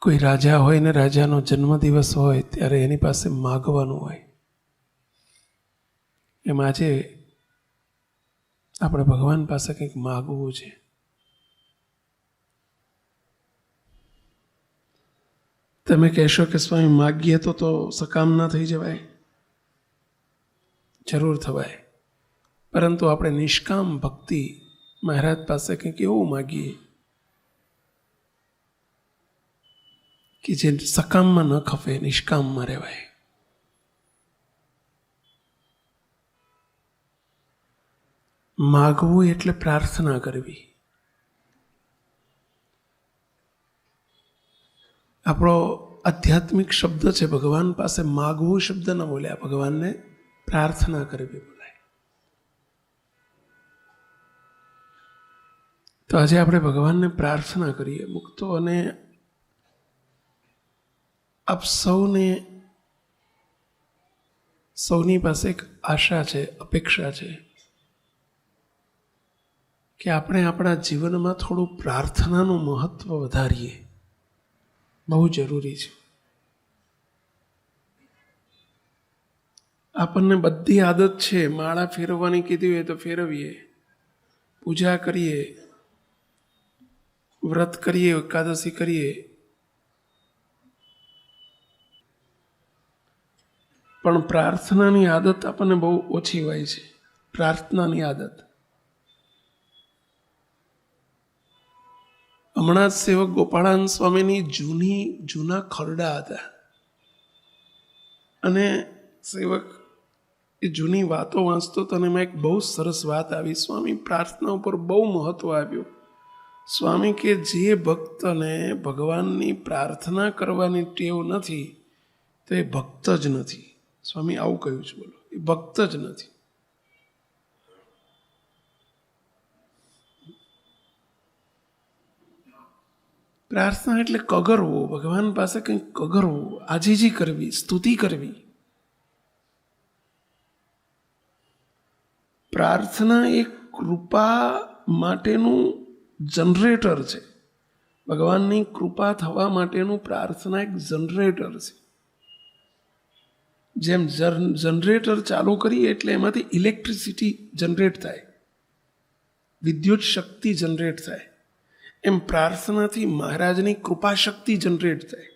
કોઈ રાજા હોય ને રાજાનો જન્મદિવસ હોય ત્યારે એની પાસે માગવાનું હોય. એમ આજે આપણે ભગવાન પાસે કંઈક માગવું છે. તમે કહેશો કે સ્વામી માગીએ તો સકામ ના થઈ જવાય? જરૂર થવાય, પરંતુ આપણે નિષ્કામ ભક્તિ મહારાજ પાસે કંઈક એવું માગીએ કે જે સકામમાં ન ખપે, નિષ્કામમાં રહેવાય. માગવું એટલે પ્રાર્થના કરવી. આપણો આધ્યાત્મિક શબ્દ છે, ભગવાન પાસે માગવું શબ્દ ન બોલ્યા, ભગવાનને પ્રાર્થના કરવી બોલાય. તો આજે આપણે ભગવાનને પ્રાર્થના કરીએ મુક્તો. અને આપ સૌની પાસે એક આશા છે, અપેક્ષા છે કે આપણે આપણા જીવનમાં થોડું પ્રાર્થનાનું મહત્વ વધારીએ. બહુ જરૂરી છે. આપણને બધી આદત છે, માળા ફેરવવાની કીધી હોય તો ફેરવીએ, પૂજા કરીએ, વ્રત કરીએ, એકાદશી કરીએ, પણ પ્રાર્થનાની આદત આપણને બહુ ઓછી હોય છે. પ્રાર્થનાની આદત. હમણાં જ સેવક ગોપાળાનંદ સ્વામીની જૂના ખરડા હતા, અને સેવક એ જૂની વાતો વાંચતો તો એમાં એક બહુ સરસ વાત આવી. સ્વામી પ્રાર્થના ઉપર બહુ મહત્વ આપ્યું. સ્વામી કે જે ભક્તને ભગવાનની પ્રાર્થના કરવાની ટેવ નથી તો એ ભક્ત જ નથી. સ્વામી આવું કહ્યું છે. બોલો, એ ભક્ત જ નથી. પ્રાર્થના એટલે કગરવું, ભગવાન પાસે કંઈક કગરવું, આજીજી કરવી, સ્તુતિ કરવી. પ્રાર્થના એક કૃપા માટેનું જનરેટર છે. ભગવાનની કૃપા થવા માટેનું પ્રાર્થના એક જનરેટર છે. જેમ જનરેટર ચાલુ કરીએ એટલે એમાંથી ઇલેક્ટ્રિસિટી જનરેટ થાય, વિદ્યુત શક્તિ જનરેટ થાય, એમ પ્રાર્થનાથી મહારાજની કૃપા શક્તિ જનરેટ થાય.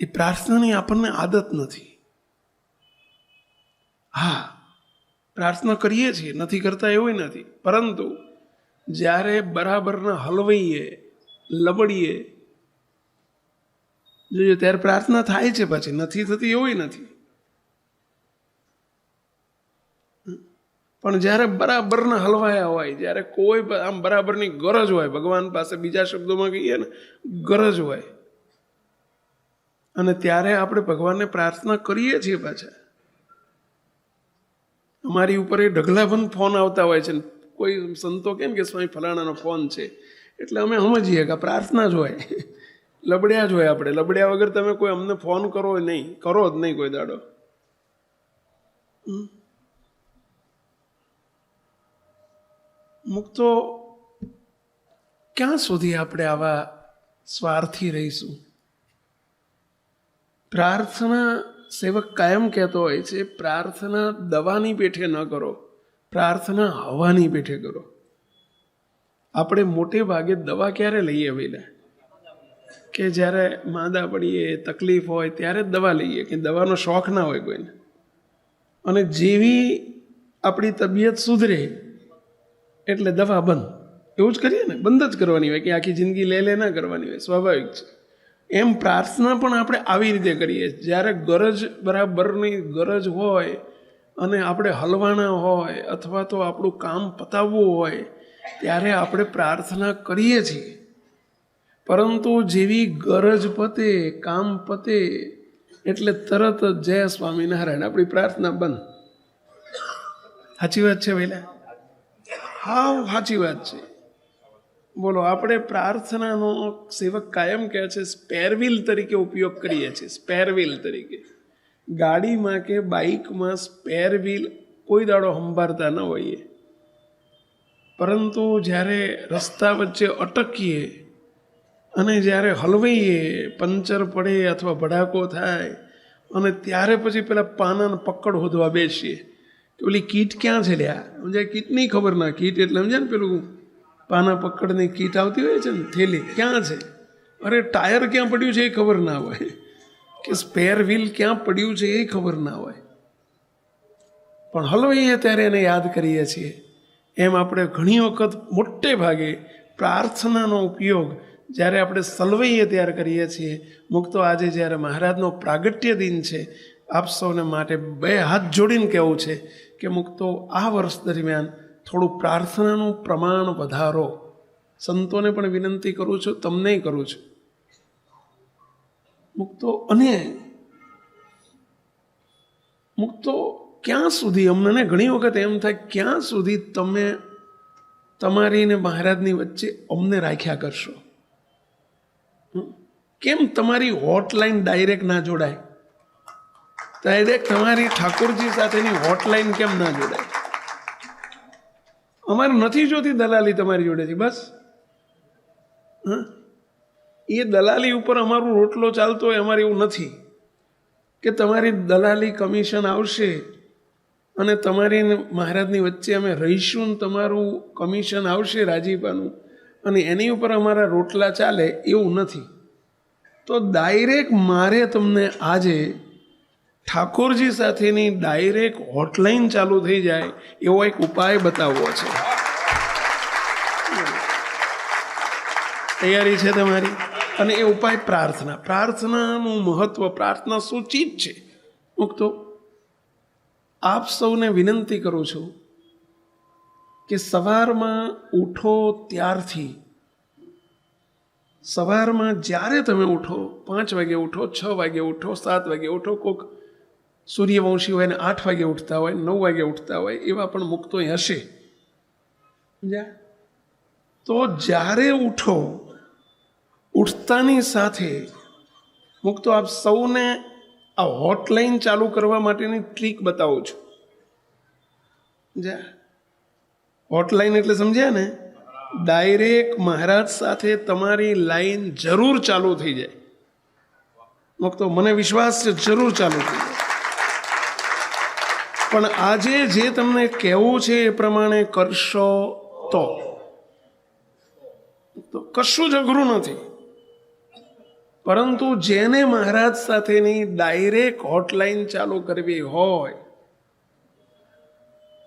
એ પ્રાર્થનાની આપણને આદત નથી. હા, પ્રાર્થના કરીએ છીએ, નથી કરતા એવું નથી, પરંતુ જ્યારે બરાબરના હલવાઈએ, લબડીએ જોઈએ ત્યારે પ્રાર્થના થાય છે, પછી નથી થતી એવું નથી. પણ જ્યારે બરાબરના હલવાયા હોય, જ્યારે કોઈ આમ બરાબરની ગરજ હોય, ભગવાન પાસે બીજા શબ્દોમાં કહીએ ને ગરજ હોય, અને ત્યારે આપણે ભગવાનને પ્રાર્થના કરીએ છીએ. પાછા અમારી ઉપર એ ઢગલાબંધ ફોન આવતા હોય છે. કોઈ સંતો કેમ કે સ્વામી ફલાણાનો ફોન છે, એટલે અમે સમજીએ કે પ્રાર્થના જ હોય, લબડ્યા જ હોય. આપણે લબડ્યા વગર તમે કોઈ અમને ફોન કરો નહીં, કરો જ નહીં કોઈ દાડો. મુક્તો ક્યાં સુધી આપણે આવા સ્વાર્થી રહીશું? પ્રાર્થના સેવક કાયમ કહેતો હોય છે, પ્રાર્થના દવાની પેઠે ન કરો, પ્રાર્થના હવાની પેઠે કરો. આપણે મોટે ભાગે દવા ક્યારે લઈએ વહેલા? કે જ્યારે માંદા પડીએ, તકલીફ હોય ત્યારે જ દવા લઈએ, કે દવાનો શોખ ના હોય કોઈને. અને જેવી આપણી તબિયત સુધરે એટલે દવા બંધ. એવું જ કરીએ ને, બંધ જ કરવાની હોય, કે આખી જિંદગી લે ના કરવાની હોય, સ્વાભાવિક છે. એમ પ્રાર્થના પણ આપણે આવી રીતે કરીએ. જ્યારે ગરજ બરાબરની ગરજ હોય અને આપણે હલવાના હોય અથવા તો આપણું કામ પતાવવું હોય ત્યારે આપણે પ્રાર્થના કરીએ છીએ. પરંતુ જેવી ગરજ પતે, કામ પતે એટલે તરત જ જય સ્વામિનારાયણ, આપણી પ્રાર્થના બંધ. સાચી વાત છે ભાઈલા? હા, સાચી વાત છે. બોલો, આપણે પ્રાર્થનાનો સેવક કાયમ કહે છે સ્પેરવ્હીલ તરીકે ઉપયોગ કરીએ છીએ. સ્પેરવ્હીલ તરીકે ગાડીમાં કે બાઇકમાં સ્પેરવ્હીલ કોઈ દાડો સંભાળતા ન હોઈએ, પરંતુ જ્યારે રસ્તા વચ્ચે અટકીએ અને જ્યારે હલવાઈએ, પંચર પડે અથવા ભડાકો થાય અને ત્યારે પછી પેલા પાનાને પકડ હોદવા બેસીએ કે ઓલી કીટ ક્યાં છે લ્યા, સમજાય? કીટની ખબર ના, કીટ એટલે સમજાય ને પેલું પાના પકડની કીટ આવતી હોય છે ને, થેલી ક્યાં છે? અરે ટાયર ક્યાં પડ્યું છે એ ખબર ના હોય, કે સ્પેર વ્હીલ ક્યાં પડ્યું છે એ ખબર ના હોય, પણ હલવાઈએ ત્યારે એને યાદ કરીએ છીએ. એમ આપણે ઘણી વખત મોટે ભાગે પ્રાર્થનાનો ઉપયોગ જ્યારે આપણે સલવાઈએ ત્યારે કરીએ છીએ. મુક્તો આજે જ્યારે મહારાજનો પ્રાગટ્ય દિન છે, આપ સૌને માટે 2 હાથ જોડીને કહેવું છે કે મુક્તો આ વર્ષ દરમિયાન થોડું પ્રાર્થનાનું પ્રમાણ વધારો. સંતોને પણ વિનંતી કરું છું, તમને કરું છું મુક્તો. અને મુક્તો ક્યાં સુધી, અમને ઘણી વખત એમ થાય ક્યાં સુધી તમે તમારી ને મહારાજની વચ્ચે અમને રાખ્યા કરશો? કેમ તમારી હોટલાઇન ડાયરેક્ટ ના જોડાય? ડાયરેક્ટ તમારી ઠાકોરજી સાથેની હોટલાઇન કેમ ના જોડાય? અમારે નથી જોતી દલાલી તમારી જોડેથી, બસ. એ દલાલી ઉપર અમારો રોટલો ચાલતો હોય, અમારે એવું નથી કે તમારી દલાલી કમિશન આવશે અને તમારી મહારાજની વચ્ચે અમે રહીશું ને તમારું કમિશન આવશે રાજીપાનું અને એની ઉપર અમારા રોટલા ચાલે, એવું નથી. તો ડાયરેક્ટ મારે તમને આજે ઠાકોરજી સાથેની ડાયરેક્ટ હોટલાઇન ચાલુ થઈ જાય એવો એક ઉપાય બતાવવો છે. તૈયારી છે તમારી? અને એ ઉપાય પ્રાર્થના. પ્રાર્થનાનું મહત્વ, પ્રાર્થના શું ચીજ છે મુક્તો? આપ સૌને વિનંતી કરું છું કે સવારમાં ઉઠો ત્યારથી, સવારમાં જ્યારે તમે ઉઠો, 5 વાગે ઉઠો, 6 વાગે ઉઠો, 7 વાગે ઉઠો, કોઈક સૂર્યવંશી હોય ને 8 વાગે ઉઠતા હોય, 9 વાગે ઉઠતા હોય, એવા પણ મુક્તો હશે. તો જ્યારે ઉઠો, ઉઠતાની સાથે મુક્તો આપ સૌને આ હોટલાઇન ચાલુ કરવા માટેની ટ્રીક બતાવું છું. હોટલાઇન એટલે સમજ્યા ને? ડાયરેક્ટ મહારાજ સાથે તમારી લાઈન જરૂર ચાલુ થઈ જાય. મુક્તો મને વિશ્વાસ છે જરૂર ચાલુ થઈ જાય. પણ આજે જે તમને કહેવું છે એ પ્રમાણે કરશો તો કશું જ અઘરું નથી. પરંતુ જેને મહારાજ સાથેની ડાયરેક્ટ હોટલાઇન ચાલુ કરવી હોય,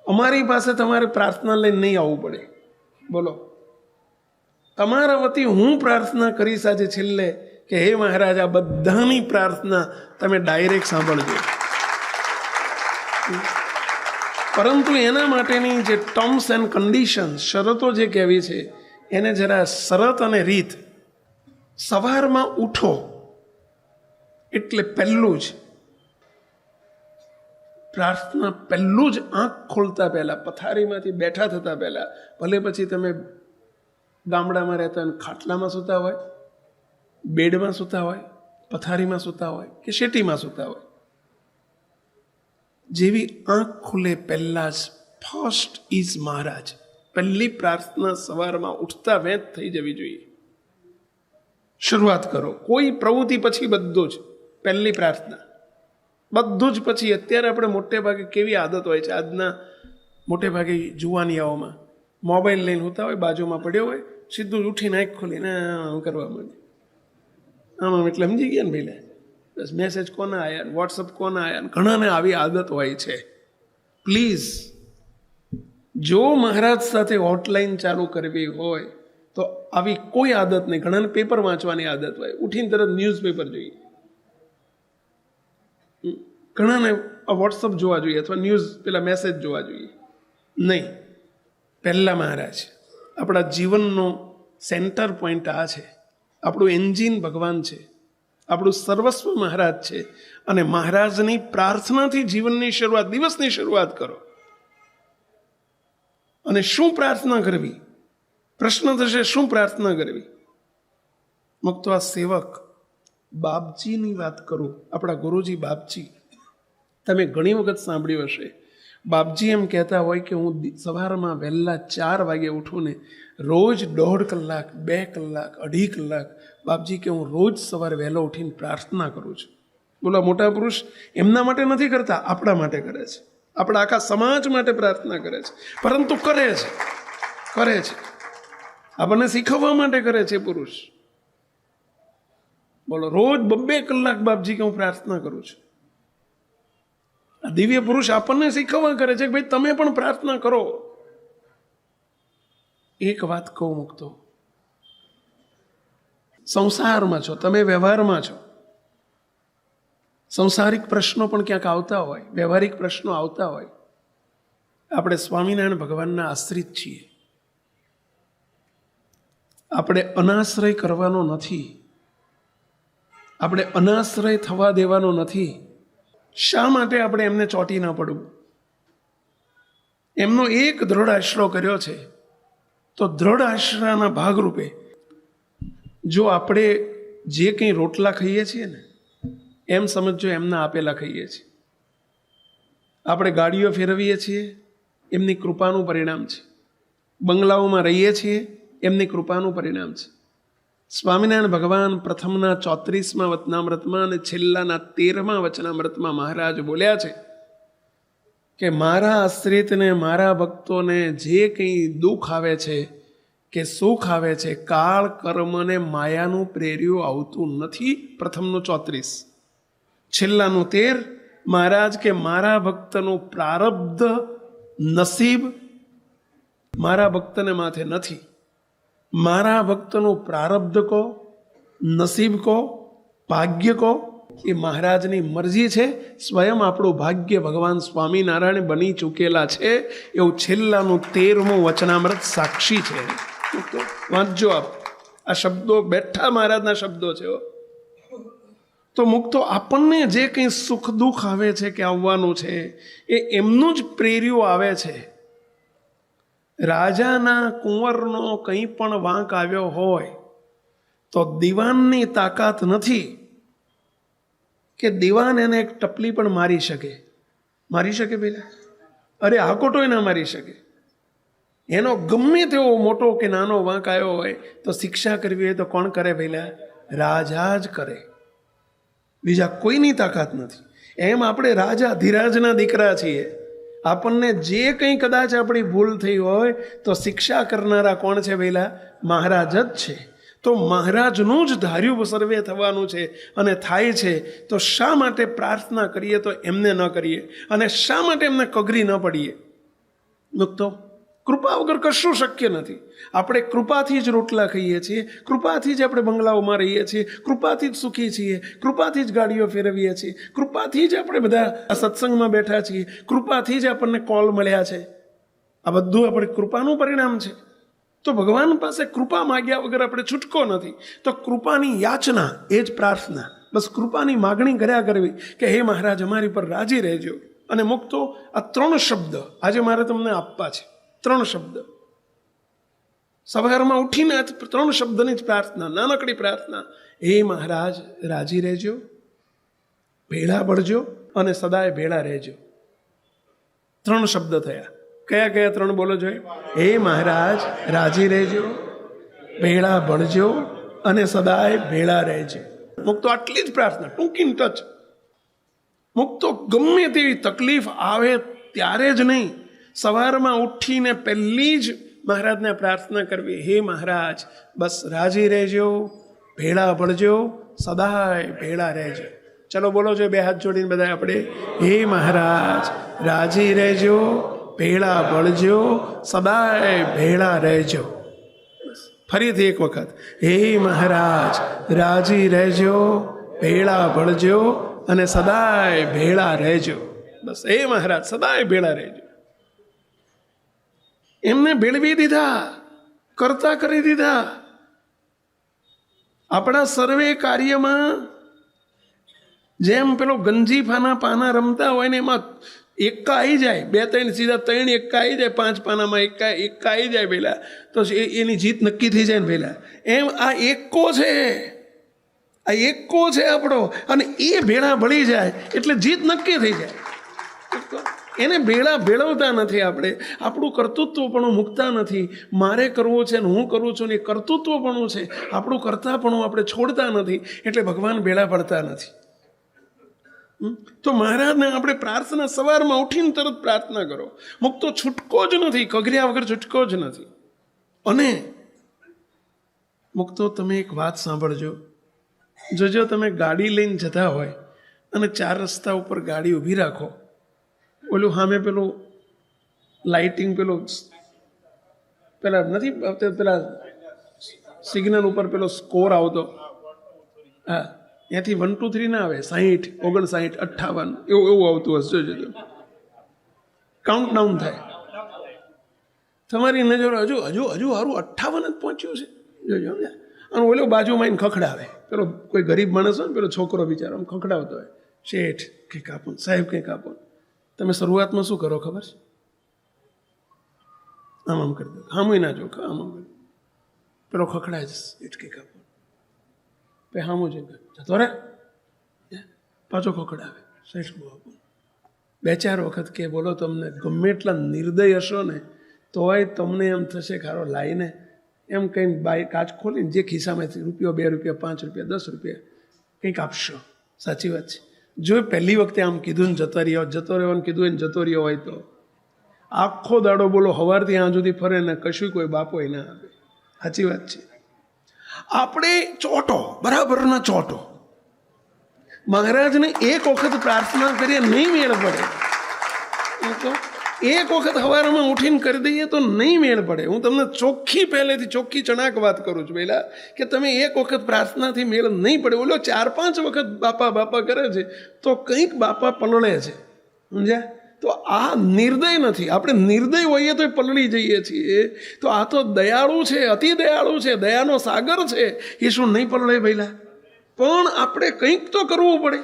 અમારી પાસે તમારે પ્રાર્થના લઈને નહીં આવવું પડે. બોલો, તમારા વતી હું પ્રાર્થના કરીશ આજે છેલ્લે કે હે મહારાજ, આ બધાની પ્રાર્થના તમે ડાયરેક્ટ સાંભળજો. પરંતુ એના માટેની જે ટર્મ્સ એન્ડ કન્ડિશન્સ, શરતો જે કહેવી છે, એને જરા શરત અને રીત. સવારમાં ઉઠો એટલે પહેલું જ પ્રાર્થના, પહેલું જ આંખ ખોલતા પહેલા, પથારીમાંથી બેઠા થતા પહેલા, ભલે પછી તમે ગામડામાં રહેતા હોય, ખાટલામાં સૂતા હોય, બેડમાં સૂતા હોય, પથારીમાં સૂતા હોય કે શેટીમાં સૂતા હોય, જેવી આંખ ખુલે પહેલા જ ફર્સ્ટ ઇઝ મહારાજ. પહેલી પ્રાર્થના સવારમાં ઉઠતા વેંત થઈ જવી જોઈએ. શરૂઆત કરો. કોઈ પ્રવૃત્તિ પછી બધું જ પહેલી પ્રાર્થના, બધું જ પછી. અત્યારે આપણે મોટે ભાગે કેવી આદત હોય છે આજના મોટે ભાગે જુવાનિયાઓમાં, મોબાઈલ લઈને હોતા હોય, બાજુમાં પડ્યો હોય, સીધું ઉઠીને આંખ ખોલીને કરવા માંડે. આમ એટલે સમજી ગયા ને ભાઈ, બસ મેસેજ કોના આવ્યા, વોટ્સઅપ કોના આવ્યા. ઘણાને આવી આદત હોય છે. પ્લીઝ, જો મહારાજ સાથે હોટલાઇન ચાલુ કરવી હોય તો આવી કોઈ આદત નહીં. ઘણાને પેપર વાંચવાની આદત હોય, ઉઠીને તરત ન્યૂઝપેપર જોઈએ. ઘણાને વોટ્સઅપ જોવા જોઈએ અથવા ન્યૂઝ પેલા મેસેજ જોવા જોઈએ. નહીં, પહેલાં મહારાજ. આપણા જીવનનો સેન્ટર પોઈન્ટ આ છે. આપણું એન્જિન ભગવાન છે, આપણું સર્વસ્વ મહારાજ છે. અને મહારાજની પ્રાર્થનાથી જીવનની શરૂઆત, દિવસની શરૂઆત કરો. અને શું પ્રાર્થના કરવી? પ્રશ્ન થશે, શું પ્રાર્થના કરવી? મુક્તો આ સેવક બાપજીની વાત કરું, આપણા ગુરુજી બાપજી. તમે ઘણી વખત સાંભળ્યું હશે, બાપજી એમ કહેતા હોય કે હું સવારમાં વહેલા 4 વાગે ઉઠું ને રોજ 1.5 કલાક 2 કલાક 2.5 કલાક બાપજી કે હું રોજ સવારે વહેલો ઉઠીને પ્રાર્થના કરું છું. બોલો, મોટા પુરુષ એમના માટે નથી કરતા, આપણા માટે કરે છે, આપણા આખા સમાજ માટે પ્રાર્થના કરે છે, પરંતુ કરે છે આપણને શીખવવા માટે કરે છે પુરુષ. બોલો, રોજ 2 કલાક બાપજી કે હું પ્રાર્થના કરું છું. આ દિવ્ય પુરુષ આપણને શીખવવા કરે છે કે ભાઈ તમે પણ પ્રાર્થના કરો. એક વાત કહું મુક્તો, સંસારમાં છો તમે, વ્યવહારમાં છો, સંસારિક પ્રશ્નો પણ ક્યાંક આવતા હોય, વ્યવહારિક પ્રશ્નો આવતા હોય. આપણે સ્વામિનારાયણ ભગવાનના આશ્રિત છીએ, આપણે અનાશ્રય કરવાનો નથી, આપણે અનાશ્રય થવા દેવાનો નથી. શા માટે આપણે એમને ચોંટી ન પડવું? એમનો એક દ્રઢ આશરો કર્યો છે, તો દ્રઢ આશરાના ભાગરૂપે જો આપણે જે કંઈ રોટલા ખાઈએ છીએ ને એમ સમજો એમના આપેલા ખાઈએ છીએ. આપણે ગાડીઓ ફેરવીએ છીએ એમની કૃપાનું પરિણામ છે, બંગલાઓમાં રહીએ છીએ એમની કૃપાનું પરિણામ છે. સ્વામિનારાયણ ભગવાન પ્રથમના 34મા વચનામૃતમાં અને છેલ્લાના 13મા વચનામૃતમાં મહારાજ બોલ્યા છે કે મારા આશ્રિતને, મારા ભક્તોને જે કંઈ દુઃખ આવે છે કે સુખ આવે છે, કાળ કર્મને માયાનું પ્રેર્યું આવતું નથી. પ્રથમનું 34, છેલ્લાનું 13. મહારાજ કે મારા ભક્તનું પ્રારબ્ધ નસીબ મારા ભક્તને માથે નથી. મારા ભક્તનું પ્રારબ્ધ કો, નસીબ કો, ભાગ્ય કો એ મહારાજની મરજી છે. સ્વયં આપણું ભાગ્ય ભગવાન સ્વામિનારાયણ બની ચૂકેલા છે એવું છેલ્લાનું 13મું વચનામૃત સાક્ષી છે. વાંચજો આપ, આ શબ્દો બેઠા મહારાજના શબ્દો છે. તો મુક્તો આપણને જે કંઈ સુખ દુઃખ આવે છે કે આવવાનું છે એ એમનું જ પ્રેર્યું આવે છે. રાજાના કુંવરનો કંઈ પણ વાંક આવ્યો હોય તો દિવાનની તાકાત નથી કે દિવાન એને એક ટપલી પણ મારી શકે. મારી શકે પેલા? અરે આકોટોય ના મારી શકે. એનો ગમે તેવો મોટો કે નાનો વાંક આવ્યો હોય તો શિક્ષા કરવી હોય તો કોણ કરે પહેલા? રાજા જ કરે, બીજા કોઈની તાકાત નથી. એમ આપણે રાજા ધીરાજના દીકરા છીએ. આપણને જે કંઈ કદાચ આપણી ભૂલ થઈ હોય તો શિક્ષા કરનારા કોણ છે પહેલા? મહારાજ જ છે. તો મહારાજનું જ ધાર્યું સર્વે થવાનું છે અને થાય છે. તો શા માટે પ્રાર્થના કરીએ તો એમને ન કરીએ, અને શા માટે એમને કગરી ન પડીએ? મુક્તો, કૃપા વગર કશું શક્ય નથી. આપણે કૃપાથી જ રોટલા ખાઈએ છીએ, કૃપાથી જ આપણે બંગલાઓમાં રહીએ છીએ, કૃપાથી જ સુખી છીએ, કૃપાથી જ ગાડીઓ ફેરવીએ છીએ, કૃપાથી જ આપણે બધા સત્સંગમાં બેઠા છીએ, કૃપાથી જ આપણને કોલ મળ્યા છે. આ બધું આપણે કૃપાનું પરિણામ છે. તો ભગવાન પાસે કૃપા માગ્યા વગર આપણે છૂટકો નથી. તો કૃપાની યાચના એ જ પ્રાર્થના. બસ કૃપાની માગણી કર્યા કરવી કે હે મહારાજ અમારી પર રાજી રહેજો. અને મુક્તો, આ 3 શબ્દ આજે મારે તમને આપવા છે. 3 શબ્દ સવારમાં ઉઠીને 3 શબ્દની જ પ્રાર્થના, નાનકડી પ્રાર્થના. હે મહારાજ રાજી રહેજો, ભેળા પડજો અને સદાય ભેળા રહેજો. 3 શબ્દ થયા. કયા કયા 3 બોલો જોઈએ? હે મહારાજ રાજી રહેજો, ભેળા ભળજો અને સદાય ભેળા રહેજો. મુક્તો આટલી જ પ્રાર્થના, ટૂંકી ટચ. મુક્તો ગમે તેવી તકલીફ આવે ત્યારે જ નહીં, સવારમાં ઉઠીને પહેલી જ મહારાજને પ્રાર્થના કરવી, હે મહારાજ બસ રાજી રહેજો, ભેળા ભળજો, સદાય ભેળા રહેજો. ચલો બોલો જો, 2 હાથ જોડીને બધા આપણે, હે મહારાજ રાજી રહેજો, ભેળા ભળજો, સદાય ભેળા રહેજો. ફરીથી એક વખત, હે મહારાજ રાજી રહેજો, ભેળા ભળજો અને સદાય ભેળા રહેજો. બસ હે મહારાજ સદાય ભેળા રહેજો. એમને ભેળવી દીધા, કરતા કરી દીધા. આપણા સર્વે કાર્યમાં જેમ પેલો ગંજીફાના પાના રમતા હોય ને એમાં એકા આવી જાય, 2 3 સીધા 3 એકા આવી જાય, 5 પાનામાં એકા આવી જાય પહેલા, તો એની જીત નક્કી થઈ જાય ને પહેલા. એમ આ એકો છે, આ એકો છે આપણો, અને એ ભેળા ભળી જાય એટલે જીત નક્કી થઈ જાય. એને ભેળવતા નથી. આપણે આપણું કર્તૃત્વપણું મૂકતા નથી. મારે કરવું છે ને હું કરું છું ને એ કર્તૃત્વપણું છે. આપણું કરતાપણું આપણે છોડતા નથી, એટલે ભગવાન ભેળા પડતા નથી. તો મહારાજને આપણે પ્રાર્થના સવારમાં ઉઠીને તરત પ્રાર્થના કરો. મુક્તો છૂટકો જ નથી, કગર્યા વગર છૂટકો જ નથી. અને મુક્તો તમે એક વાત સાંભળજો. જોજો, તમે ગાડી લઈને જતા હોય અને 4 રસ્તા ઉપર ગાડી ઊભી રાખો, ઓલું સામે પેલું લાઇટિંગ પેલા નથી પેલા સિગ્નલ ઉપર પેલો સ્કોર આવતો, હા, ત્યાંથી 1 2 3 ના આવે, 60 59 58 એવું આવતું હશે. જોજો, કાઉન્ટ ડાઉન થાય. તમારી નજર હજુ સારું 58 જ પહોંચ્યું છે. જોજો, અને ઓલો બાજુમાં એને ખખડાવે. પેલો કોઈ ગરીબ માણસ હોય ને, પેલો છોકરો બિચારો આમ ખખડાવતો હોય, શેઠ કંઈક આપો, સાહેબ કંઈક આપો. તમે શરૂઆતમાં શું કરો ખબર છે? આમ કરી દો, હામુય ના જો, આમ કરી દો. પેલો ખખડાય છે, શેઠ કંઈક આપો. પછી હામું જતો રે, પાછો ખખડાવે, શેઠ બહુ આપો. 2-4 વખત કે બોલો, તમને ગમે એટલા નિર્દય હશો ને તોય તમને એમ થશે ખારો લાઈને એમ કંઈ બાય કાચ ખોલીને જે ખિસ્સામાંથી ₹1 2 ₹5 10 કંઈક આપશો. સાચી વાત છે. જો પહેલી વખતે આમ કીધું ને જતો રહેવાનું કીધું ને જતો રહ્યો હોય તો આખો દાડો બોલો સવારથી આ સુધી ફરે ને કશું કોઈ બાપો ના આપે. સાચી વાત છે. આપણે ચોટો, બરાબરના ચોટો. મહારાજને એક વખત પ્રાર્થના કરીએ નહીં મેળ પડે, તો એક વખત સવારમાં ઉઠીને કરી દઈએ તો નહીં મેળ પડે. હું તમને પહેલેથી ચોખ્ખી ચણાક વાત કરું છું પહેલા, કે તમે એક વખત પ્રાર્થનાથી મેળ નહીં પડે. ઓલો 4-5 વખત બાપા કરે છે તો કંઈક બાપા પલળે છે. સમજ્યા? તો આ નિર્દય નથી. આપણે નિર્દય હોઈએ તો પલળી જઈએ છીએ. તો આ તો દયાળુ છે, અતિ દયાળુ છે, દયાનો સાગર છે. એ શું નહીં પલળે પહેલા? પણ આપણે કંઈક તો કરવું પડે.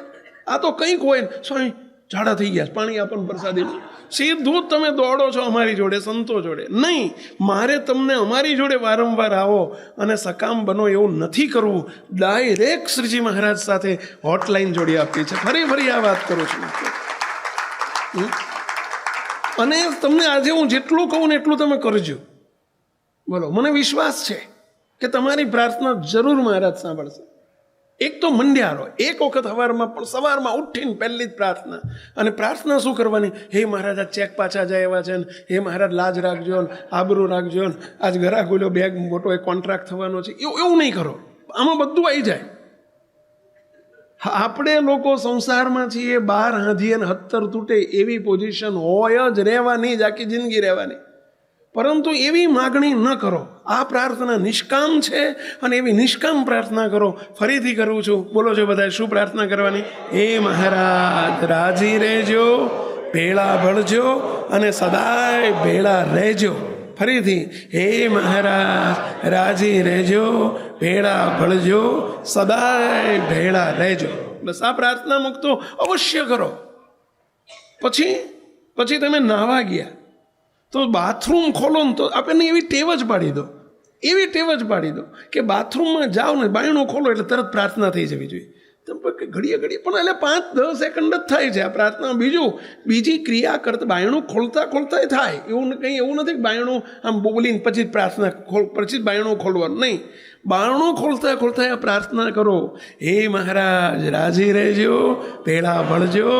આ તો કંઈક હોય ને, સ્વામી ઝાડા થઈ ગયા, પાણી આપણને પ્રસાદીનું, સીધું જ તમે દોડો છો અમારી જોડે, સંતો જોડે. નહીં, મારે તમને અમારી જોડે વારંવાર આવો અને સકામ બનો એવું નથી કરવું. ડાયરેક્ટ શ્રીજી મહારાજ સાથે હોટલાઇન જોડી આપી છે. ફરી આ વાત કરું છું. અને તમને આજે હું જેટલું કહું ને એટલું તમે કરજો. બોલો, મને વિશ્વાસ છે કે તમારી પ્રાર્થના જરૂર મહારાજ સાંભળશે. એક તો મંડ્યારો, એક વખત સવારમાં ઉઠીને પહેલી જ પ્રાર્થના. અને પ્રાર્થના શું કરવાની? હે મહારાજ, આ ચેક પાછા જાય એવા છે ને, હે મહારાજ લાજ રાખજો ને, આબરૂ રાખજો ને, આજ ઘરા ગોલ્યો બેગ મોટો એક કોન્ટ્રાક્ટ થવાનો છે, એવું નહીં કરો. આમાં બધું આવી જાય. આપણે લોકો સંસારમાં છીએ, 12 હાંધીએ ને 17 તૂટે એવી પોઝિશન હોય જ રહેવાની, જ આખી જિંદગી રહેવાની. પરંતુ એવી માગણી ન કરો. આ પ્રાર્થના નિષ્કામ છે અને એવી નિષ્કામ પ્રાર્થના કરો. ફરીથી કરું છું, બોલો છો બધા, શું પ્રાર્થના કરવાની? હે મહારાજ, રાજી રહેજો, ભેળા ભળજો અને સદાય ભેળા રહેજો. ફરીથી, હે મહારાજ, રાજી રહેજો, ભેળા ભળજો, સદાય ભેળા રહેજો. બસ આ પ્રાર્થના મુક્તો અવશ્ય કરો. પછી તમે નાહવા ગયા તો બાથરૂમ ખોલો ને તો આપણને એવી ટેવ જ પાડી દો કે બાથરૂમમાં જાઓ ને બાયણું ખોલો એટલે તરત પ્રાર્થના થઈ જવી જોઈએ. ઘડીએ પણ એટલે 5-10 સેકન્ડ જ થાય છે આ પ્રાર્થના. બીજી ક્રિયા કરતા બાયણું ખોલતા થાય. એવું નથી કે બાયણું આમ બોલીને પછી પ્રાર્થના પછી બાયણું ખોલવાનું નહીં. બારણું ખોલતા આ પ્રાર્થના કરો. હે મહારાજ, રાજી રહેજો, ભેળા ભળજો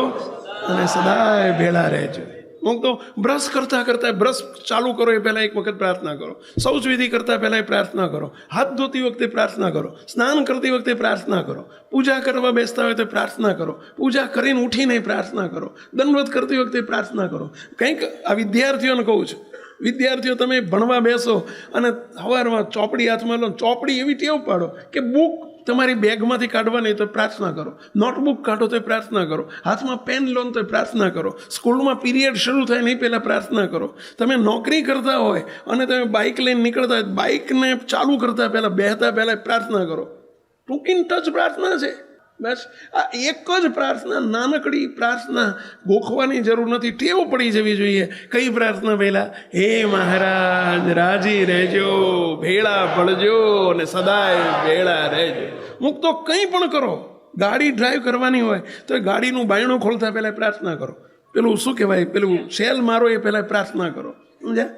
અને સદાય ભેળા રહેજો. હું તો બ્રશ કરતા બ્રશ ચાલુ કરો એ પહેલાં એક વખત પ્રાર્થના કરો. શૌચ વિધિ કરતાં પહેલાં પ્રાર્થના કરો. હાથ ધોતી વખતે પ્રાર્થના કરો. સ્નાન કરતી વખતે પ્રાર્થના કરો. પૂજા કરવા બેસતા હોય તો પ્રાર્થના કરો. પૂજા કરીને ઉઠીને પ્રાર્થના કરો. દંડવત કરતી વખતે પ્રાર્થના કરો. કંઈક આ વિદ્યાર્થીઓને કહું છું, વિદ્યાર્થીઓ તમે ભણવા બેસો અને સવારમાં ચોપડી હાથમાં લો, ચોપડી એવી ટેવ પાડો કે બુક તમારી બેગમાંથી કાઢવાની તો પ્રાર્થના કરો. નોટબુક કાઢો તો પ્રાર્થના કરો. હાથમાં પેન લો તો પ્રાર્થના કરો. સ્કૂલમાં પીરિયડ શરૂ થાય નહીં પહેલાં પ્રાર્થના કરો. તમે નોકરી કરતા હોય અને તમે બાઇક લઈને નીકળતા હોય, બાઇકને ચાલુ કરતા પહેલાં, બેહતા પહેલાં પ્રાર્થના કરો. ટૂંકી ટચ પ્રાર્થના છે. બસ આ એક જ પ્રાર્થના, નાનકડી પ્રાર્થના, ગોખવાની જરૂર નથી, ટેવ પડી જવી જોઈએ. કઈ પ્રાર્થના પહેલા? હે મહારાજ, રાજી રહેજો, ભેળા ભળજો અને સદાય ભેળા રહેજો. મુક્તો કંઈ પણ કરો. ગાડી ડ્રાઈવ કરવાની હોય તો ગાડીનું બાયણું ખોલતા પહેલાં પ્રાર્થના કરો. પેલું શું કહેવાય, પેલું સેલ મારો એ પહેલાં પ્રાર્થના કરો. સમજ્યા?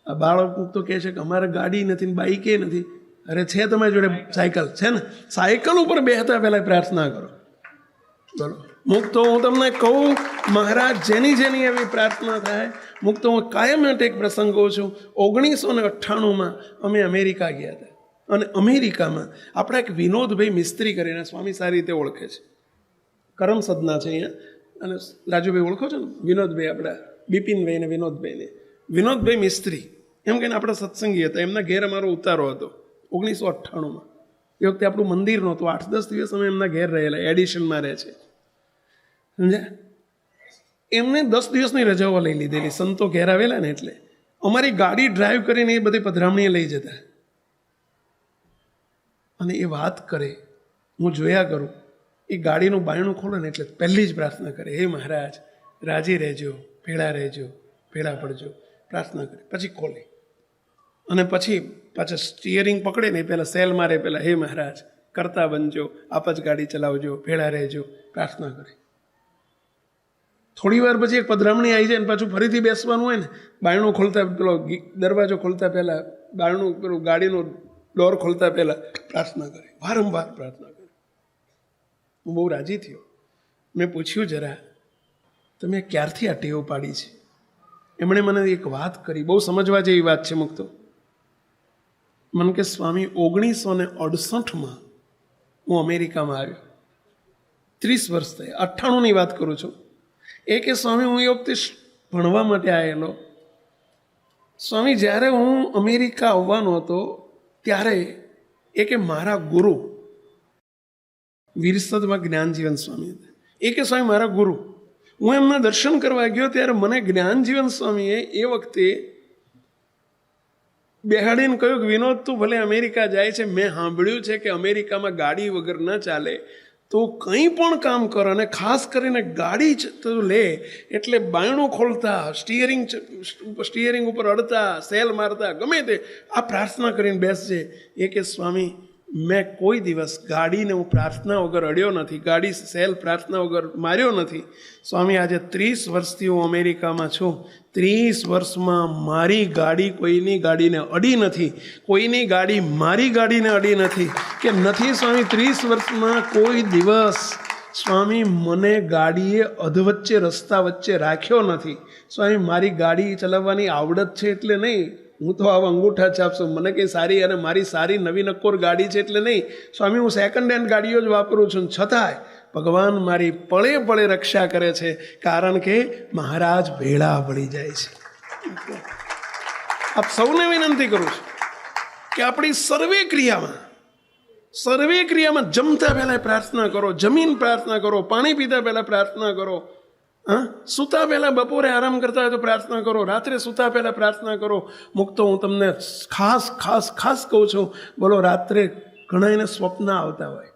આ બાળક તો કહે છે કે અમારે ગાડી નથી ને બાઈકે નથી. અરે છે તમારી જોડે સાયકલ છે ને, સાયકલ ઉપર બેસતા પહેલાં પ્રાર્થના કરો. બોલો મુક્તો હું તમને કહું, મહારાજ જેની જેની એવી પ્રાર્થના થાય. મુક્તો હું કાયમ માટે એક પ્રસંગ કહું છું. 1998 અમે અમેરિકા ગયા હતા, અને અમેરિકામાં આપણા એક વિનોદભાઈ મિસ્ત્રી કરીને, સ્વામી સારી રીતે ઓળખે છે, કરમ સદના છે અહીંયા, અને રાજુભાઈ ઓળખો છો ને, વિનોદભાઈ આપણા બિપિનભાઈ ને વિનોદભાઈને. વિનોદભાઈ મિસ્ત્રી એમ કહીને આપણા સત્સંગી હતા. એમના ઘેર અમારો ઉતારો હતો 1998. એ વખતે આપણું મંદિર નહોતું. 8-10 દિવસ અમે એમના ઘેર રહેલા, એડિશનમાં રહે છે. સમજ્યા? એમને 10 દિવસની રજાઓ લઈ લીધેલી, સંતો ઘેર આવેલા ને એટલે. અમારી ગાડી ડ્રાઈવ કરીને એ બધી પધરામણીએ લઈ જતા, અને એ વાત કરે, હું જોયા કરું. એ ગાડીનું બાયણું ખોલે ને એટલે પહેલી જ પ્રાર્થના કરે, હે મહારાજ રાજી રહેજો, ભેળા રહેજો, ભેળા પડજો, પ્રાર્થના કરે. પછી ખોલે, અને પછી પાછા સ્ટિયરિંગ પકડે ને પહેલાં સેલ મારે, પહેલાં હે મહારાજ કરતા બનજો, આપ જ ગાડી ચલાવજો, ભેળા રહેજો, પ્રાર્થના કરે. થોડી વાર પછી એક પધરામણી આવી જાય ને પાછું ફરીથી બેસવાનું હોય ને, બાયણું ખોલતા, પેલો દરવાજો ખોલતા પહેલાં, બાયણું પેલું ગાડીનું ડોર ખોલતા પહેલાં પ્રાર્થના કરે, વારંવાર પ્રાર્થના કરે. હું બહુ રાજી થયો. મેં પૂછ્યું, જરા તમે ક્યારથી આ ટેવ પાડી છે? એમણે મને એક વાત કરી, બહુ સમજવા જેવી વાત છે. મુક્તો મને કે સ્વામી 1968 હું અમેરિકામાં આવ્યો, 30 વર્ષ થયા, 98ની વાત કરું છું. એ કે સ્વામી હું એ વખતે ભણવા માટે આવેલો. સ્વામી જ્યારે હું અમેરિકા આવવાનો હતો ત્યારે એ કે મારા ગુરુ વીરસદમાં જ્ઞાનજીવન સ્વામી હતા. એ કે સ્વામી મારા ગુરુ, હું એમના દર્શન કરવા ગયો ત્યારે મને જ્ઞાનજીવન સ્વામીએ એ વખતે બેહાડીને કહ્યું કે વિનોદ તું ભલે અમેરિકા જાય છે, મેં સાંભળ્યું છે કે અમેરિકામાં ગાડી વગર ન ચાલે, તો કંઈ પણ કામ કર, અને ખાસ કરીને ગાડી તો લે એટલે બાયણું ખોલતા, સ્ટિયરિંગ ઉપર અડતા, સેલ મારતા, ગમે તે આ પ્રાર્થના કરીને બેસજે. એ કે સ્વામી મેં કોઈ દિવસ ગાડીને હું પ્રાર્થના વગર અડ્યો નથી, ગાડી સેલ પ્રાર્થના વગર માર્યો નથી. સ્વામી આજે 30 વર્ષથી હું અમેરિકામાં છું, 30 વર્ષમાં મારી ગાડી કોઈની ગાડીને અડી નથી, કોઈની ગાડી મારી ગાડીને અડી નથી કે નથી. સ્વામી 30 વર્ષમાં કોઈ દિવસ સ્વામી મને ગાડીએ અધવચ્ચે રસ્તા વચ્ચે રાખ્યો નથી. સ્વામી મારી ગાડી ચલાવવાની આવડત છે એટલે નહીં, હું તો આવા અંગૂઠા છાપશું, મને કંઈ સારી અને મારી સારી નવી નક્કોર ગાડી છે એટલે નહીં. સ્વામી હું સેકન્ડ હેન્ડ ગાડીઓ જ વાપરું છું, છતાંય ભગવાન મારી પળે પળે રક્ષા કરે છે, કારણ કે મહારાજ ભેળા પડી જાય છે. આપ સૌને વિનંતી કરું છું કે આપણી સર્વે ક્રિયામાં જમતા પહેલાં પ્રાર્થના કરો, જમીન પ્રાર્થના કરો, પાણી પીતા પહેલાં પ્રાર્થના કરો, સૂતા પહેલાં, બપોરે આરામ કરતા હોય તો પ્રાર્થના કરો, રાત્રે સૂતા પહેલાં પ્રાર્થના કરો. મુક્તો હું તમને ખાસ કહું છું, બોલો રાત્રે ઘણાને સ્વપ્ન આવતા હોય,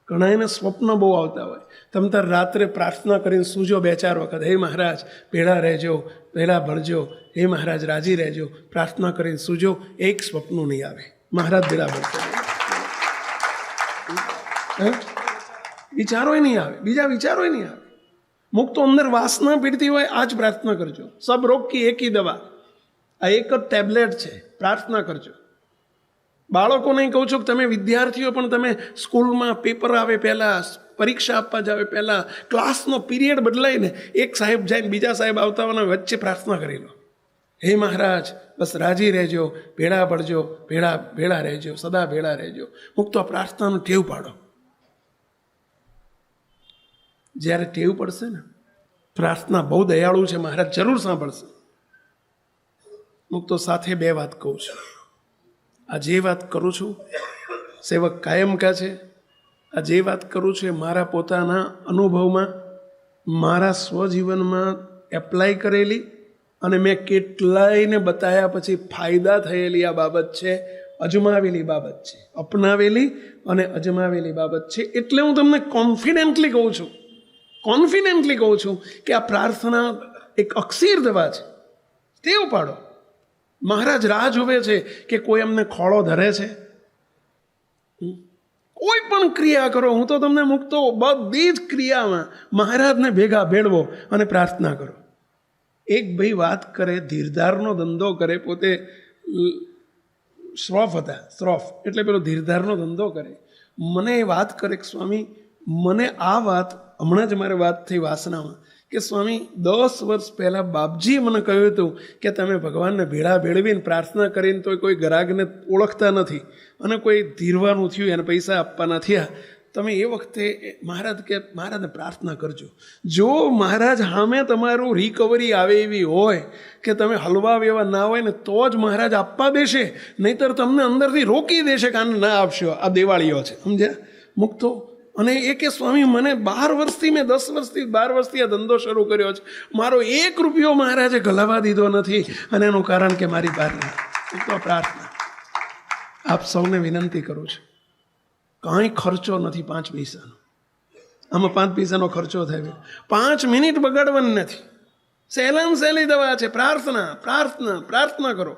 ઘણાને સ્વપ્ન બહુ આવતા હોય, તમે તાર રાત્રે પ્રાર્થના કરીને સૂજો 2-4 વખત, હે મહારાજ ભેળા રહેજો, ભેળા ભળજો, હે મહારાજ રાજી રહેજો, પ્રાર્થના કરીને સૂજો, એક સ્વપ્ન નહીં આવે, મહારાજ ભેળા ભળશે. વિચારોય નહીં આવે, બીજા વિચારોય નહીં આવે. મુક્તો અંદર વાસના પીડતી હોય, આ જ પ્રાર્થના કરજો. સબ રોગ કી એક ही દવા, આ એક જ ટેબ્લેટ છે, પ્રાર્થના કરજો. બાળકોને કહું છું કે તમે વિદ્યાર્થીઓ પણ તમે સ્કૂલમાં પેપર આવે પહેલાં, પરીક્ષા આપવા જાવે પહેલાં, ક્લાસનો પીરિયડ બદલાય ને, એક સાહેબ જાય ને બીજા સાહેબ આવતા હોવાના વચ્ચે પ્રાર્થના કરી લો, હે મહારાજ બસ રાજી રહેજો, ભેળા પડજો, ભેળા રહેજો, સદા ભેળા રહેજો. મુક્તો આ પ્રાર્થનાનો ટેવ પાડો. જ્યારે ટેવ પડશે ને, પ્રાર્થના બહુ દયાળુ છે, મહારાજ જરૂર સાંભળશે. મુક્તો સાથે 2 વાત કહું છું. આ જે વાત કરું છું સેવક કાયમ કા છે, આ જે વાત કરું છું એ મારા પોતાના અનુભવમાં, મારા સ્વજીવનમાં એપ્લાય કરેલી, અને મેં કેટલાયને બતાવ્યા પછી ફાયદા થયેલી આ બાબત છે, અજમાવેલી બાબત છે, અપનાવેલી અને અજમાવેલી બાબત છે. એટલે હું તમને કોન્ફિડન્ટલી કહું છું કે આ પ્રાર્થના એક અક્ષીર દવા છે, ટેવ પાડો. મહારાજ રાહ જોવે છે કે કોઈ અમને ખોળો ધરે છે, કોઈ પણ ક્રિયા કરો, હું તો તમને મૂકતો બધી જ ક્રિયામાં મહારાજને ભેગા ભેળવો અને પ્રાર્થના કરો. એક ભાઈ વાત કરે, ધીરધારનો ધંધો કરે, પોતે શ્રોફ હતા, શ્રોફ એટલે પેલો ધીરધારનો ધંધો કરે. મને એ વાત કરે કે સ્વામી, મને આ વાત હમણાં જ મારે વાત થઈ વાસનામાં કે સ્વામી 10 વર્ષ પહેલાં બાપજીએ મને કહ્યું હતું કે તમે ભગવાનને ભેળા ભેળવીને પ્રાર્થના કરીને તો કોઈ ગ્રાહકને ઓળખતા નથી અને કોઈ ધીરવાનું થયું એને પૈસા આપવાના થયા. તમે એ વખતે મહારાજને પ્રાર્થના કરજો. જો મહારાજ સામે તમારું રિકવરી આવે એવી હોય કે તમે હલવા વેવા ના હોય ને તો જ મહારાજ આપવા દેશે, નહીંતર તમને અંદરથી રોકી દેશે કે આને ના આપશો, આ દેવાળીઓ છે, સમજ્યા, મૂકતો. અને એ કે સ્વામી મને 12 વર્ષથી મેં 10 વર્ષથી 12 વર્ષથી આ ધંધો શરૂ કર્યો છે, મારો 1 રૂપિયો મહારાજે ગલાવા દીધો નથી, અને એનું કારણ કે મારી પાસે તો પ્રાર્થના. આપ સૌને વિનંતી કરું છું, કાંઈ ખર્ચો નથી 5 પૈસાનો. આમાં 5 પૈસાનો ખર્ચો થાય, 5 મિનિટ બગાડવાની નથી. સહેલામ સહેલી દવા છે, પ્રાર્થના પ્રાર્થના પ્રાર્થના કરો.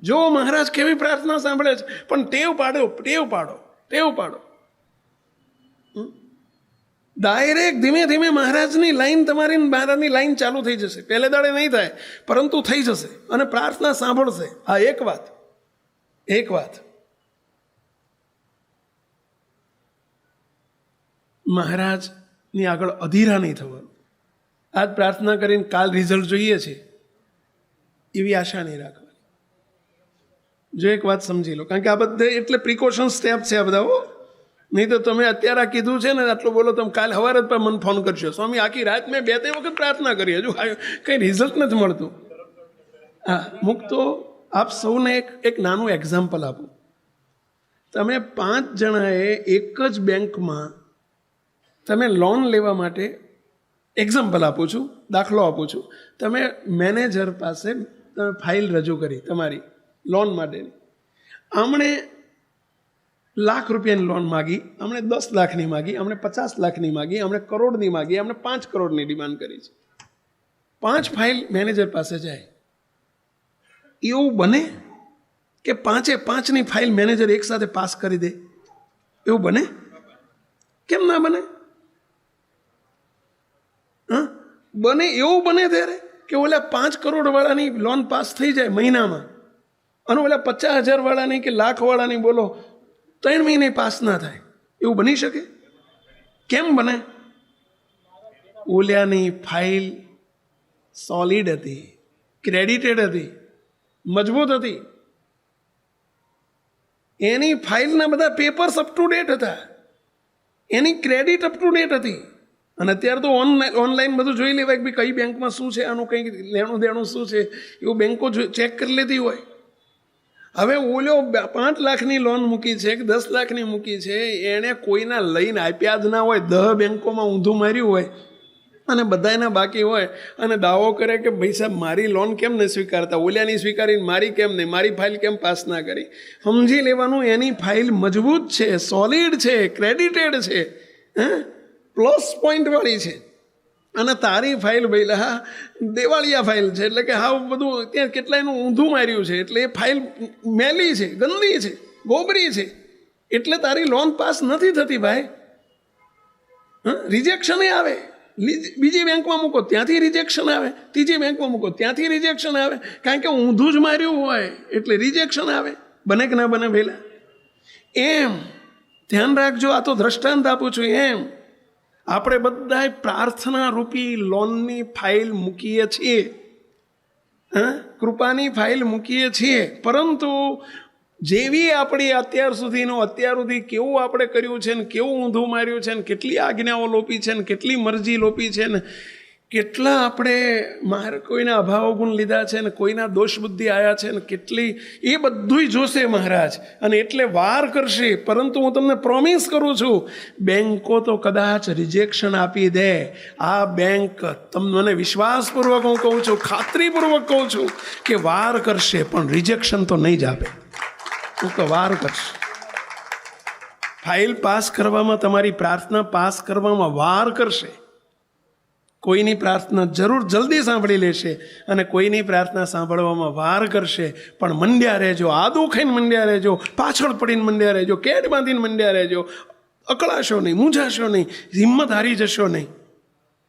જો મહારાજ કેવી પ્રાર્થના સાંભળે છે, પણ ટેવ પાડો, ટેવ પાડો, ટેવ પાડો. ડાયરેક્ટ ધીમે ધીમે મહારાજની લાઈન, તમારી મહારાજની લાઈન ચાલુ થઈ જશે. પહેલે દાડે નહીં થાય, પરંતુ થઈ જશે, અને પ્રાર્થના સાંભળશે. આ એક વાત, એક વાત. મહારાજની આગળ અધીરા નહીં થવાનું. આજ પ્રાર્થના કરીને કાલ રિઝલ્ટ જોઈએ છે એવી આશા નહીં રાખવાની. જો એક વાત સમજી લો, કારણ કે આ બધે એટલે પ્રિકોશન સ્ટેપ છે આ બધા. હો, નહીં તો તમે અત્યારે કીધું છે ને આટલું બોલો, તમે કાલ સવારે જ પણ મને ફોન કરશો, સ્વામી આખી રાત મેં 2-3 વખત પ્રાર્થના કરી, હજુ કંઈ રિઝલ્ટ નથી મળતું. હા, મૂકતો. આપ સૌને એક નાનું એક્ઝામ્પલ આપું. તમે 5 જણાએ એક જ બેંકમાં તમે લોન લેવા માટે, એક્ઝામ્પલ આપું છું, દાખલો આપું છું, તમે મેનેજર પાસે તમે ફાઇલ રજૂ કરી તમારી લોન માટેની. આમણે લાખ રૂપિયાની લોન માગી, આમણે 10 લાખની માગી, આમણે 50 લાખની માગી, આમણે કરોડની માગી, આમણે 5 કરોડની ડિમાન્ડ કરી છે. 5 ફાઇલ મેનેજર પાસે જાય. એવું બને કે 5ની ફાઇલ મેનેજર એક સાથે પાસ કરી દે? એવું બને? કેમ ના બને? હા, બને. એવું બને ત્યારે કે ઓલા 5 કરોડ વાળાની લોન પાસ થઈ જાય મહિનામાં, અને ઓલા 50,000 વાળાની કે લાખ વાળાની બોલો 3 મહિને પાસ ના થાય. એવું બની શકે? કેમ બને? ઓલિયાની ફાઇલ સોલિડ હતી, ક્રેડિટેડ હતી, મજબૂત હતી. એની ફાઇલના બધા પેપર્સ અપ ટુ ડેટ હતા, એની ક્રેડિટ અપ ટુ ડેટ હતી. અને અત્યારે તો ઓનલાઈન બધું જોઈ લેવાય કે ભાઈ કઈ બેંકમાં શું છે, આનું કંઈ લેણું દેણું શું છે, એવું બેંકો ચેક કરી લેતી હોય. હવે ઓલો 5 લાખની લોન મૂકી છે કે 10 લાખની મૂકી છે, એણે કોઈના લઈને આપ્યા જ ના હોય, 10 બેંકોમાં ઊંધું માર્યું હોય, અને બધા એના બાકી હોય, અને દાવો કરે કે ભાઈ સાહેબ મારી લોન કેમ નહીં સ્વીકારતા, ઓલિયાની સ્વીકારીને મારી કેમ નહીં, મારી ફાઇલ કેમ પાસ ના કરી. સમજી લેવાનું એની ફાઇલ મજબૂત છે, સોલિડ છે, ક્રેડિટેડ છે, પ્લસ પોઈન્ટવાળી છે. અને તારી ફાઇલ ભાઈ દેવાળિયા ફાઇલ છે, એટલે કે હા બધું ત્યાં કેટલાયનું ઊંધું માર્યું છે, એટલે એ ફાઇલ મેલી છે, ગંદી છે, ગોબરી છે, એટલે તારી લોન પાસ નથી થતી ભાઈ. રિજેક્શન આવે. બીજી બેંકમાં મૂકો ત્યાંથી રિજેક્શન આવે, ત્રીજી બેંકમાં મૂકો ત્યાંથી રિજેક્શન આવે, કારણ કે ઊંધું જ માર્યું હોય એટલે રિજેક્શન આવે. બને કે ના બને પહેલા? એમ ધ્યાન રાખજો. આ તો દ્રષ્ટાંત આપું છું. એમ આપણે બધા પ્રાર્થના રૂપી લોનની ફાઇલ મૂકીએ છીએ, કૃપાની ફાઇલ મૂકીએ છીએ, પરંતુ જેવી આપણી અત્યાર સુધી કેવું આપણે કર્યું છે ને, કેવું ઊંધું માર્યું છે ને, કેટલી આજ્ઞાઓ લોપી છે ને, કેટલી મરજી લોપી છે ને, કેટલા આપણે કોઈના અભાવ ગુણ લીધા છે ને, કોઈના દોષ બુદ્ધિ આવ્યા છે ને, કેટલી, એ બધું જોશે મહારાજ, અને એટલે વાર કરશે. પરંતુ હું તમને પ્રોમિસ કરું છું, બેંકો તો કદાચ રિજેક્શન આપી દે. આ બેંક તમને વિશ્વાસપૂર્વક હું કહું છું, ખાતરીપૂર્વક કહું છું કે વાર કરશે, પણ રિજેક્શન તો નહીં જ આપે. હું તો વાર કરશે. ફાઇલ પાસ કરવામાં, તમારી પ્રાર્થના પાસ કરવામાં વાર કરશે. કોઈની પ્રાર્થના જરૂર જલ્દી સાંભળી લેશે અને કોઈની પ્રાર્થના સાંભળવામાં વાર કરશે, પણ મંડ્યા રહેજો, આદુ ખાઈને મંડ્યા રહેજો, પાછળ પડીને મંડ્યા રહેજો, કેડ બાંધીને મંડ્યા રહેજો, અકળાશો નહીં, મૂંઝાશો નહીં, હિંમત હારી જશો નહીં.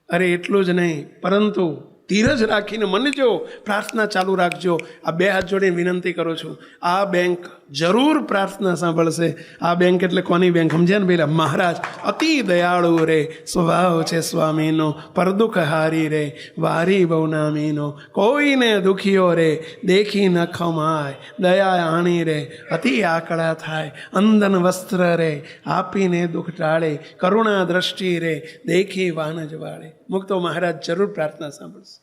અરે એટલું જ નહીં, પરંતુ ધીરજ રાખીને મંડજો, પ્રાર્થના ચાલુ રાખજો. આ બે હાથ જોડીને વિનંતી કરું છું, આ બેંક જરૂર પ્રાર્થના સાંભળશે. આ બેંક એટલે કોની બેંક સમજ્યા ને પેલા? મહારાજ અતિ દયાળુ રે, સ્વભાવ છે સ્વામીનો, પરદુખ હારી રે, વારી બહુનામીનો, કોઈને દુખીઓ રે, દેખી ન ખમાય, દયા આણી રે, અતિ આકળા થાય, અંદન વસ્ત્ર રે, આપીને દુઃખ ટાળે, કરુણા દ્રષ્ટિ રે, દેખી વાનજ વાળે. મુક્તો મહારાજ જરૂર પ્રાર્થના સાંભળશે.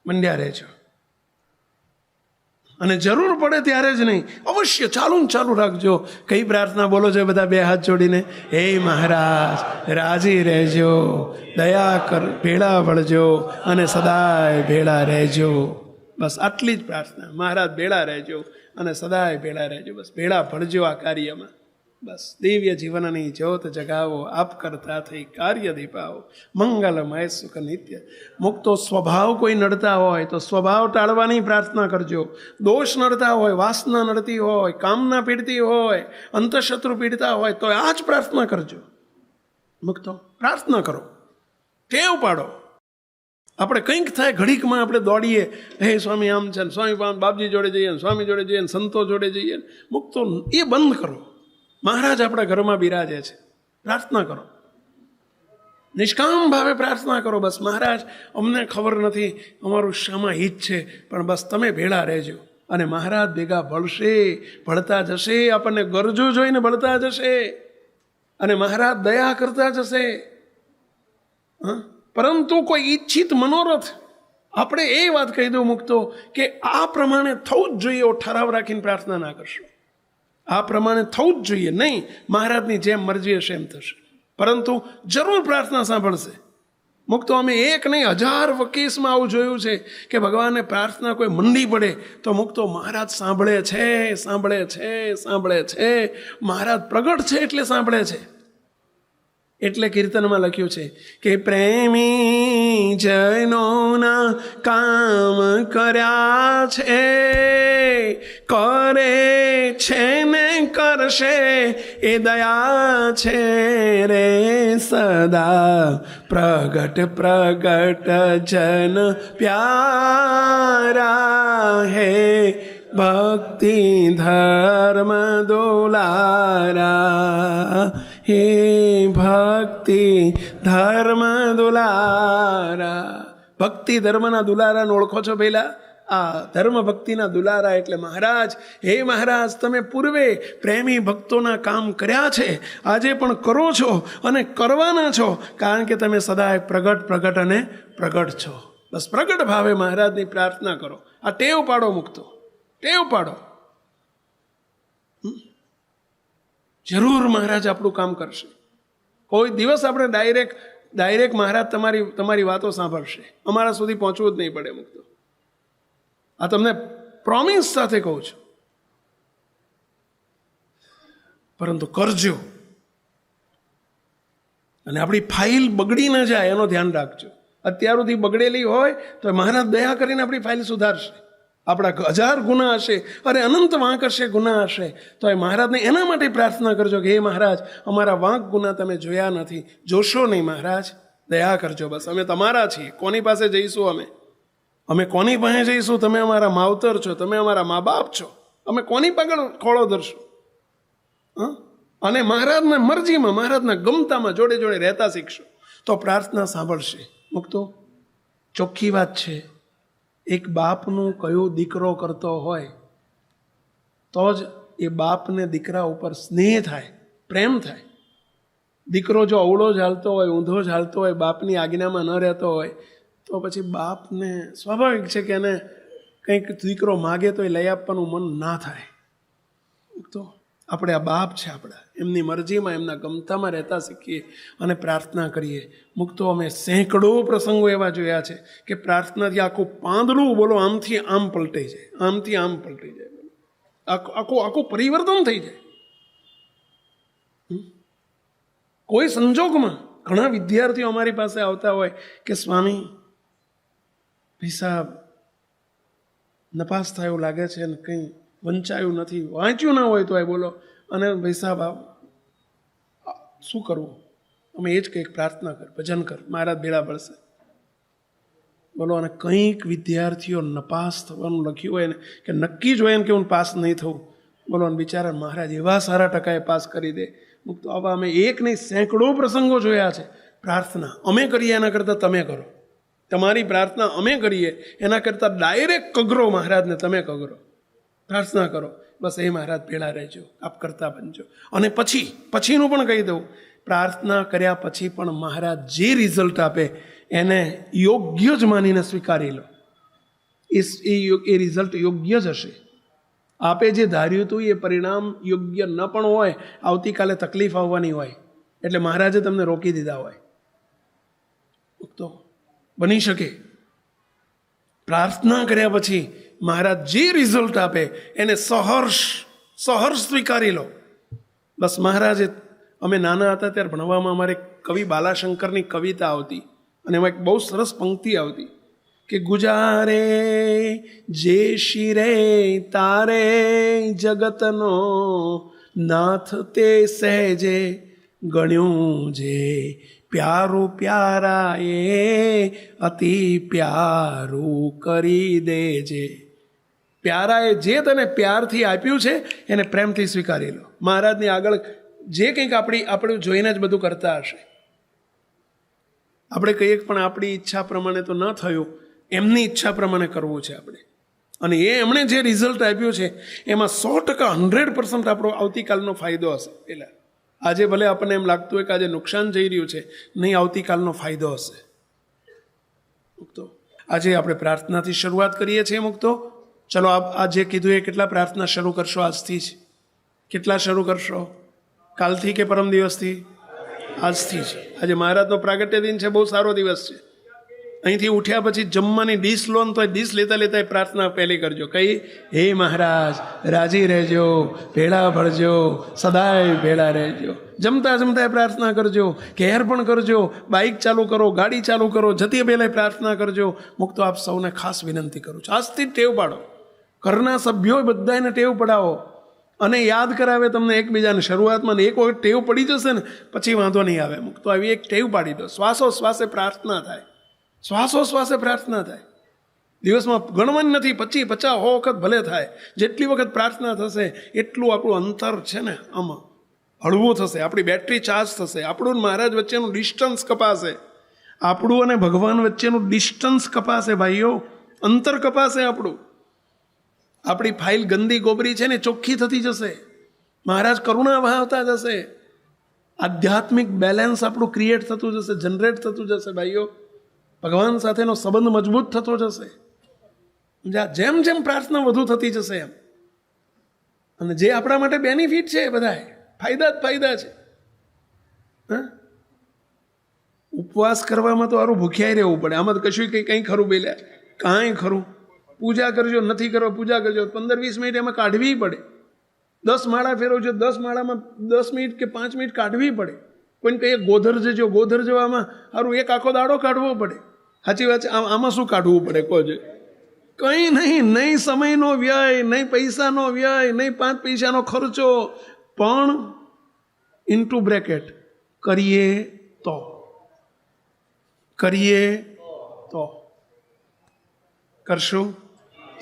મંડ્યા રહેજો, અને જરૂર પડે ત્યારે જ નહીં, અવશ્ય ચાલુ રાખજો. કઈ પ્રાર્થના બોલો છો બધા બે હાથ જોડીને? હે મહારાજ રાજી રહેજો, દયા કર, ભેળા ભળજો અને સદાય ભેળા રહેજો. બસ આટલી જ પ્રાર્થના. મહારાજ ભેળા રહેજો અને સદાય ભેળા રહેજો. બસ ભેળા ભળજો આ કાર્યમાં. બસ દિવ્ય જીવનની જ્યોત જગાવો, આપ કરતા થઈ કાર્ય દીપાવો, મંગલમય સુખ નિત્ય. મુક્તો સ્વભાવ કોઈ નડતા હોય તો સ્વભાવ ટાળવાની પ્રાર્થના કરજો. દોષ નડતા હોય, વાસના નડતી હોય, કામના પીડતી હોય, અંતઃશત્રુ પીડતા હોય તો આ જ પ્રાર્થના કરજો. મુક્તો પ્રાર્થના કરો, ટેવ પાડો. આપણે કંઈક થાય ઘડીકમાં આપણે દોડીએ, હે સ્વામી આમ છે, સ્વામી બાપજી જોડે જઈએ, સ્વામી જોડે જઈએ, સંતો જોડે જઈએ. મુક્તો એ બંધ કરો. મહારાજ આપણા ઘરમાં બિરાજે છે, પ્રાર્થના કરો, નિષ્કામ ભાવે પ્રાર્થના કરો. બસ મહારાજ અમને ખબર નથી અમારું શામાં હિત છે, પણ બસ તમે ભેળા રહેજો. અને મહારાજ ભેગા ભળશે, ભળતા જશે, આપણને ગરજો જોઈને ભળતા જશે, અને મહારાજ દયા કરતા જશે. પરંતુ કોઈ ઈચ્છિત મનોરથ આપણે એ વાત કહી દઉં મુક્તો કે આ પ્રમાણે થવું જ જોઈએ એવો ઠરાવ રાખીને પ્રાર્થના ના કરશો. આ પ્રમાણે થવું જ જોઈએ નહીં, મહારાજની જેમ મરજી હશે એમ થશે, પરંતુ જરૂર પ્રાર્થના સાંભળશે. મુક્તો અમે એક નહીં 1000 કેસમાં આવું જોયું છે કે ભગવાનને પ્રાર્થના કોઈ મંડી પડે તો મુક્તો મહારાજ સાંભળે છે, સાંભળે છે, સાંભળે છે. મહારાજ પ્રગટ છે એટલે સાંભળે છે. એટલે કીર્તનમાં લખ્યું છે કે પ્રેમી જનોના કામ કર્યા છે, કરે છે ને કરશે એ દયા છે રે સદા. પ્રગટ પ્રગટ જન પ્યારા હે, ભક્તિ ધર્મ દુલારા હે, ભક્તિ ધર્મ દુલારા. ભક્તિ ધર્મના દુલારાને ઓળખો છો પહેલા? આ ધર્મ ભક્તિના દુલારા એટલે મહારાજ. હે મહારાજ તમે પૂર્વે પ્રેમી ભક્તોના કામ કર્યા છે, આજે પણ કરો છો અને કરવાના છો, કારણ કે તમે સદાય પ્રગટ પ્રગટ અને પ્રગટ છો. બસ પ્રગટ ભાવે મહારાજની પ્રાર્થના કરો. આ ટેવ પાડો મુક્તો, ટેવ પાડો. જરૂર મહારાજ આપણું કામ કરશે. કોઈ દિવસ આપણે ડાયરેક્ટ મહારાજ તમારી વાતો સાંભળશે, અમારા સુધી પહોંચવું જ નહીં પડે મુક્તો. આ તમને પ્રોમિસ સાથે કહું છું. પરંતુ કરજો, અને આપણી ફાઇલ બગડી ન જાય એનો ધ્યાન રાખજો. અત્યાર સુધી બગડેલી હોય તો મહારાજ દયા કરીને આપણી ફાઇલ સુધારશે. આપણા 1000 ગુના હશે, અરે અનંત વાંક હશે, ગુના હશે, તો એ મહારાજને એના માટે પ્રાર્થના કરજો કે હે મહારાજ અમારા વાંક ગુના તમે જોયા નથી, જોશો નહીં મહારાજ, દયા કરજો. બસ અમે તમારા છીએ, કોની પાસે જઈશું? અમે કોની પાસે જઈશું? તમે અમારા માવતર છો, તમે અમારા મા બાપ છો, અમે કોની પાગળ ખોળો ધરશું? અને મહારાજના મરજીમાં, મહારાજના ગમતામાં જોડે જોડે રહેતા શીખશો તો પ્રાર્થના સાંભળશે. મુક્તો ચોખ્ખી વાત છે, એક બાપનું કયો દીકરો કરતો હોય તો જ એ બાપને દીકરા ઉપર સ્નેહ થાય, પ્રેમ થાય. દીકરો જો અવળો જ હાલતો હોય, ઊંધો જ હાલતો હોય, બાપની આજ્ઞામાં ન રહેતો હોય તો પછી બાપને સ્વાભાવિક છે કે એને કંઈક દીકરો માગે તો એ લઈ આપવાનું મન ના થાય. તો આપણે આ બાપ છે આપણા, એમની મરજીમાં, એમના ગમતામાં રહેતા શીખીએ અને પ્રાર્થના કરીએ. મુક્તો અમે સેંકડો પ્રસંગો એવા જોયા છે કે પ્રાર્થનાથી આખું પાંદડું બોલો આમથી આમ પલટાઈ જાય, આમથી આમ પલટાઈ જાય, આખું પરિવર્તન થઈ જાય. કોઈ સંજોગમાં ઘણા વિદ્યાર્થીઓ અમારી પાસે આવતા હોય કે સ્વામી પૈસા નપાસ થયું લાગે છે ને કંઈ વંચાયું નથી, વાંચ્યું ના હોય તો એ બોલો, અને પૈસા શું કરવું? અમે એ જ કંઈક પ્રાર્થના કર, ભજન કર, મહારાજ ભેળા પડશે બોલો. અને કંઈક વિદ્યાર્થીઓ નપાસ થવાનું લખ્યું હોય ને કે નક્કી જ હોય ને કે હું પાસ નહીં થવું બોલો, અને બિચારા મહારાજ એવા સારા ટકાએ પાસ કરી દે. તો આવા અમે એક નહીં સેંકડો પ્રસંગો જોયા છે. પ્રાર્થના અમે કરીએ એના કરતાં તમે કરો, તમારી પ્રાર્થના અમે કરીએ એના કરતાં ડાયરેક્ટ કગરો મહારાજને, તમે કગરો, પ્રાર્થના કરો, બસ એ મહારાજ ભેળા રહેજો, આપ કરતા બનજો. અને પછીનું પણ કહી દઉં, પ્રાર્થના કર્યા પછી પણ મહારાજ જે રિઝલ્ટ આપે એને યોગ્ય જ માનીને સ્વીકારી લો. એ રિઝલ્ટ યોગ્ય જ હશે. આપે જે ધાર્યું હતું એ પરિણામ યોગ્ય ન પણ હોય, આવતીકાલે તકલીફ આવવાની હોય એટલે મહારાજે તમને રોકી દીધા હોય તો બની શકે. પ્રાર્થના કર્યા પછી મહારાજ જે રિઝલ્ટ આપે એને સહર્ષ સ્વીકારી લો. બસ મહારાજે, અમે નાના હતા ત્યારે ભણવામાં અમારે કવિ બાલાશંકરની કવિતા આવતી અને એમાં એક બહુ સરસ પંક્તિ આવતી કે ગુજારે જે શિરે તારે જગતનો નાથ તે સહેજે ગણ્યું જે પ્યારું પ્યારા એ અતિ પ્યારું કરી દેજે. પ્યારાએ જે તને પ્યારથી આપ્યું છે એને પ્રેમથી સ્વીકારી લો. મહારાજની આગળ જે કંઈક આપણે જોઈને જ બધું કરતા હશે. આપણે કહીએ પણ આપણી ઈચ્છા પ્રમાણે તો ન થયું, એમની ઈચ્છા પ્રમાણે કરવું છે આપણે. અને એમણે જે રિઝલ્ટ આપ્યું છે એમાં 100% 100% આપણો આવતીકાલનો ફાયદો હશે. એટલે આજે ભલે આપણને એમ લાગતું હોય કે આજે નુકસાન જઈ રહ્યું છે, નહીં, આવતીકાલનો ફાયદો હશે. મુક્તો આજે આપણે પ્રાર્થનાથી શરૂઆત કરીએ છીએ. મુક્તો ચલો આ જે કીધું એ કેટલા પ્રાર્થના શરૂ કરશો આજથી જ? કેટલા શરૂ કરશો? કાલથી કે પરમ દિવસથી? આજથી જ. આજે મહારાજનો પ્રાગટ્ય દિન છે, બહુ સારો દિવસ છે. અહીંથી ઉઠ્યા પછી જમવાની ડીશ લો ને તો ડીશ લેતા લેતા પ્રાર્થના પહેલી કરજો. કઈ? હે મહારાજ રાજી રહેજો, ભેળા ભળજો, સદાય ભેળા રહેજો. જમતા જમતા પ્રાર્થના કરજો, ઘેર પણ કરજો, બાઇક ચાલુ કરો, ગાડી ચાલુ કરો, જતી પહેલા પ્રાર્થના કરજો. મુક્તો આપ સૌને ખાસ વિનંતી કરું છું, આજથી ટેવ પાડો. ઘરના સભ્યો બધાને ટેવ પડાવો અને યાદ કરાવે તમને એકબીજાને. શરૂઆતમાં એક વખત ટેવ પડી જશે ને પછી વાંધો નહીં આવે. મુક્તો આવી એક ટેવ પાડી દો. શ્વાસે પ્રાર્થના થાય, શ્વાસે પ્રાર્થના થાય. દિવસમાં ગણવાની નથી, 50, 50, 100 વખત ભલે થાય. જેટલી વખત પ્રાર્થના થશે એટલું આપણું અંતર છે ને આમાં હળવું થશે, આપણી બેટરી ચાર્જ થશે, આપણું મહારાજ વચ્ચેનું ડિસ્ટન્સ કપાશે, આપણું અને ભગવાન વચ્ચેનું ડિસ્ટન્સ કપાશે ભાઈઓ, અંતર કપાશે આપણું. આપણી ફાઇલ ગંદી ગોબરી છે ને ચોખ્ખી થતી જશે, મહારાજ કરુણા વહાવતા જશે, આધ્યાત્મિક બેલેન્સ આપણું ક્રિએટ થતું જશે, જનરેટ થતું જશે ભાઈઓ. ભગવાન સાથેનો સંબંધ મજબૂત થતો જશે. જેમ જેમ પ્રાર્થના વધુ થતી જશે એમ. અને જે આપણા માટે બેનિફિટ છે એ બધા ફાયદા જ ફાયદા છે. ઉપવાસ કરવામાં તો સારું ભૂખ્યાઈ રહેવું પડે. આમાં તો કશું કંઈ ખરું બોલ્યા? કાંઈ ખરું. પૂજા કરજો, નથી કરો પૂજા કરજો, 15-20 મિનિટ એમાં કાઢવી પડે. 10 માળા ફેરવજો, 10 માળામાં 10 મિનિટ કે 5 મિનિટ કાઢવી પડે. કોઈને કહીએ ગોધર જજો, ગોધર જવામાં સારું એક આખો દાડો કાઢવો પડે. સાચી વાત છે. આમાં શું કાઢવું પડે કહો છો? કંઈ નહીં. નહીં સમયનો વ્યય, નહીં પૈસાનો વ્યય, નહીં 5 પૈસાનો ખર્ચો, પણ ઇન્ટુ બ્રેકેટ કરીએ તો કરશું.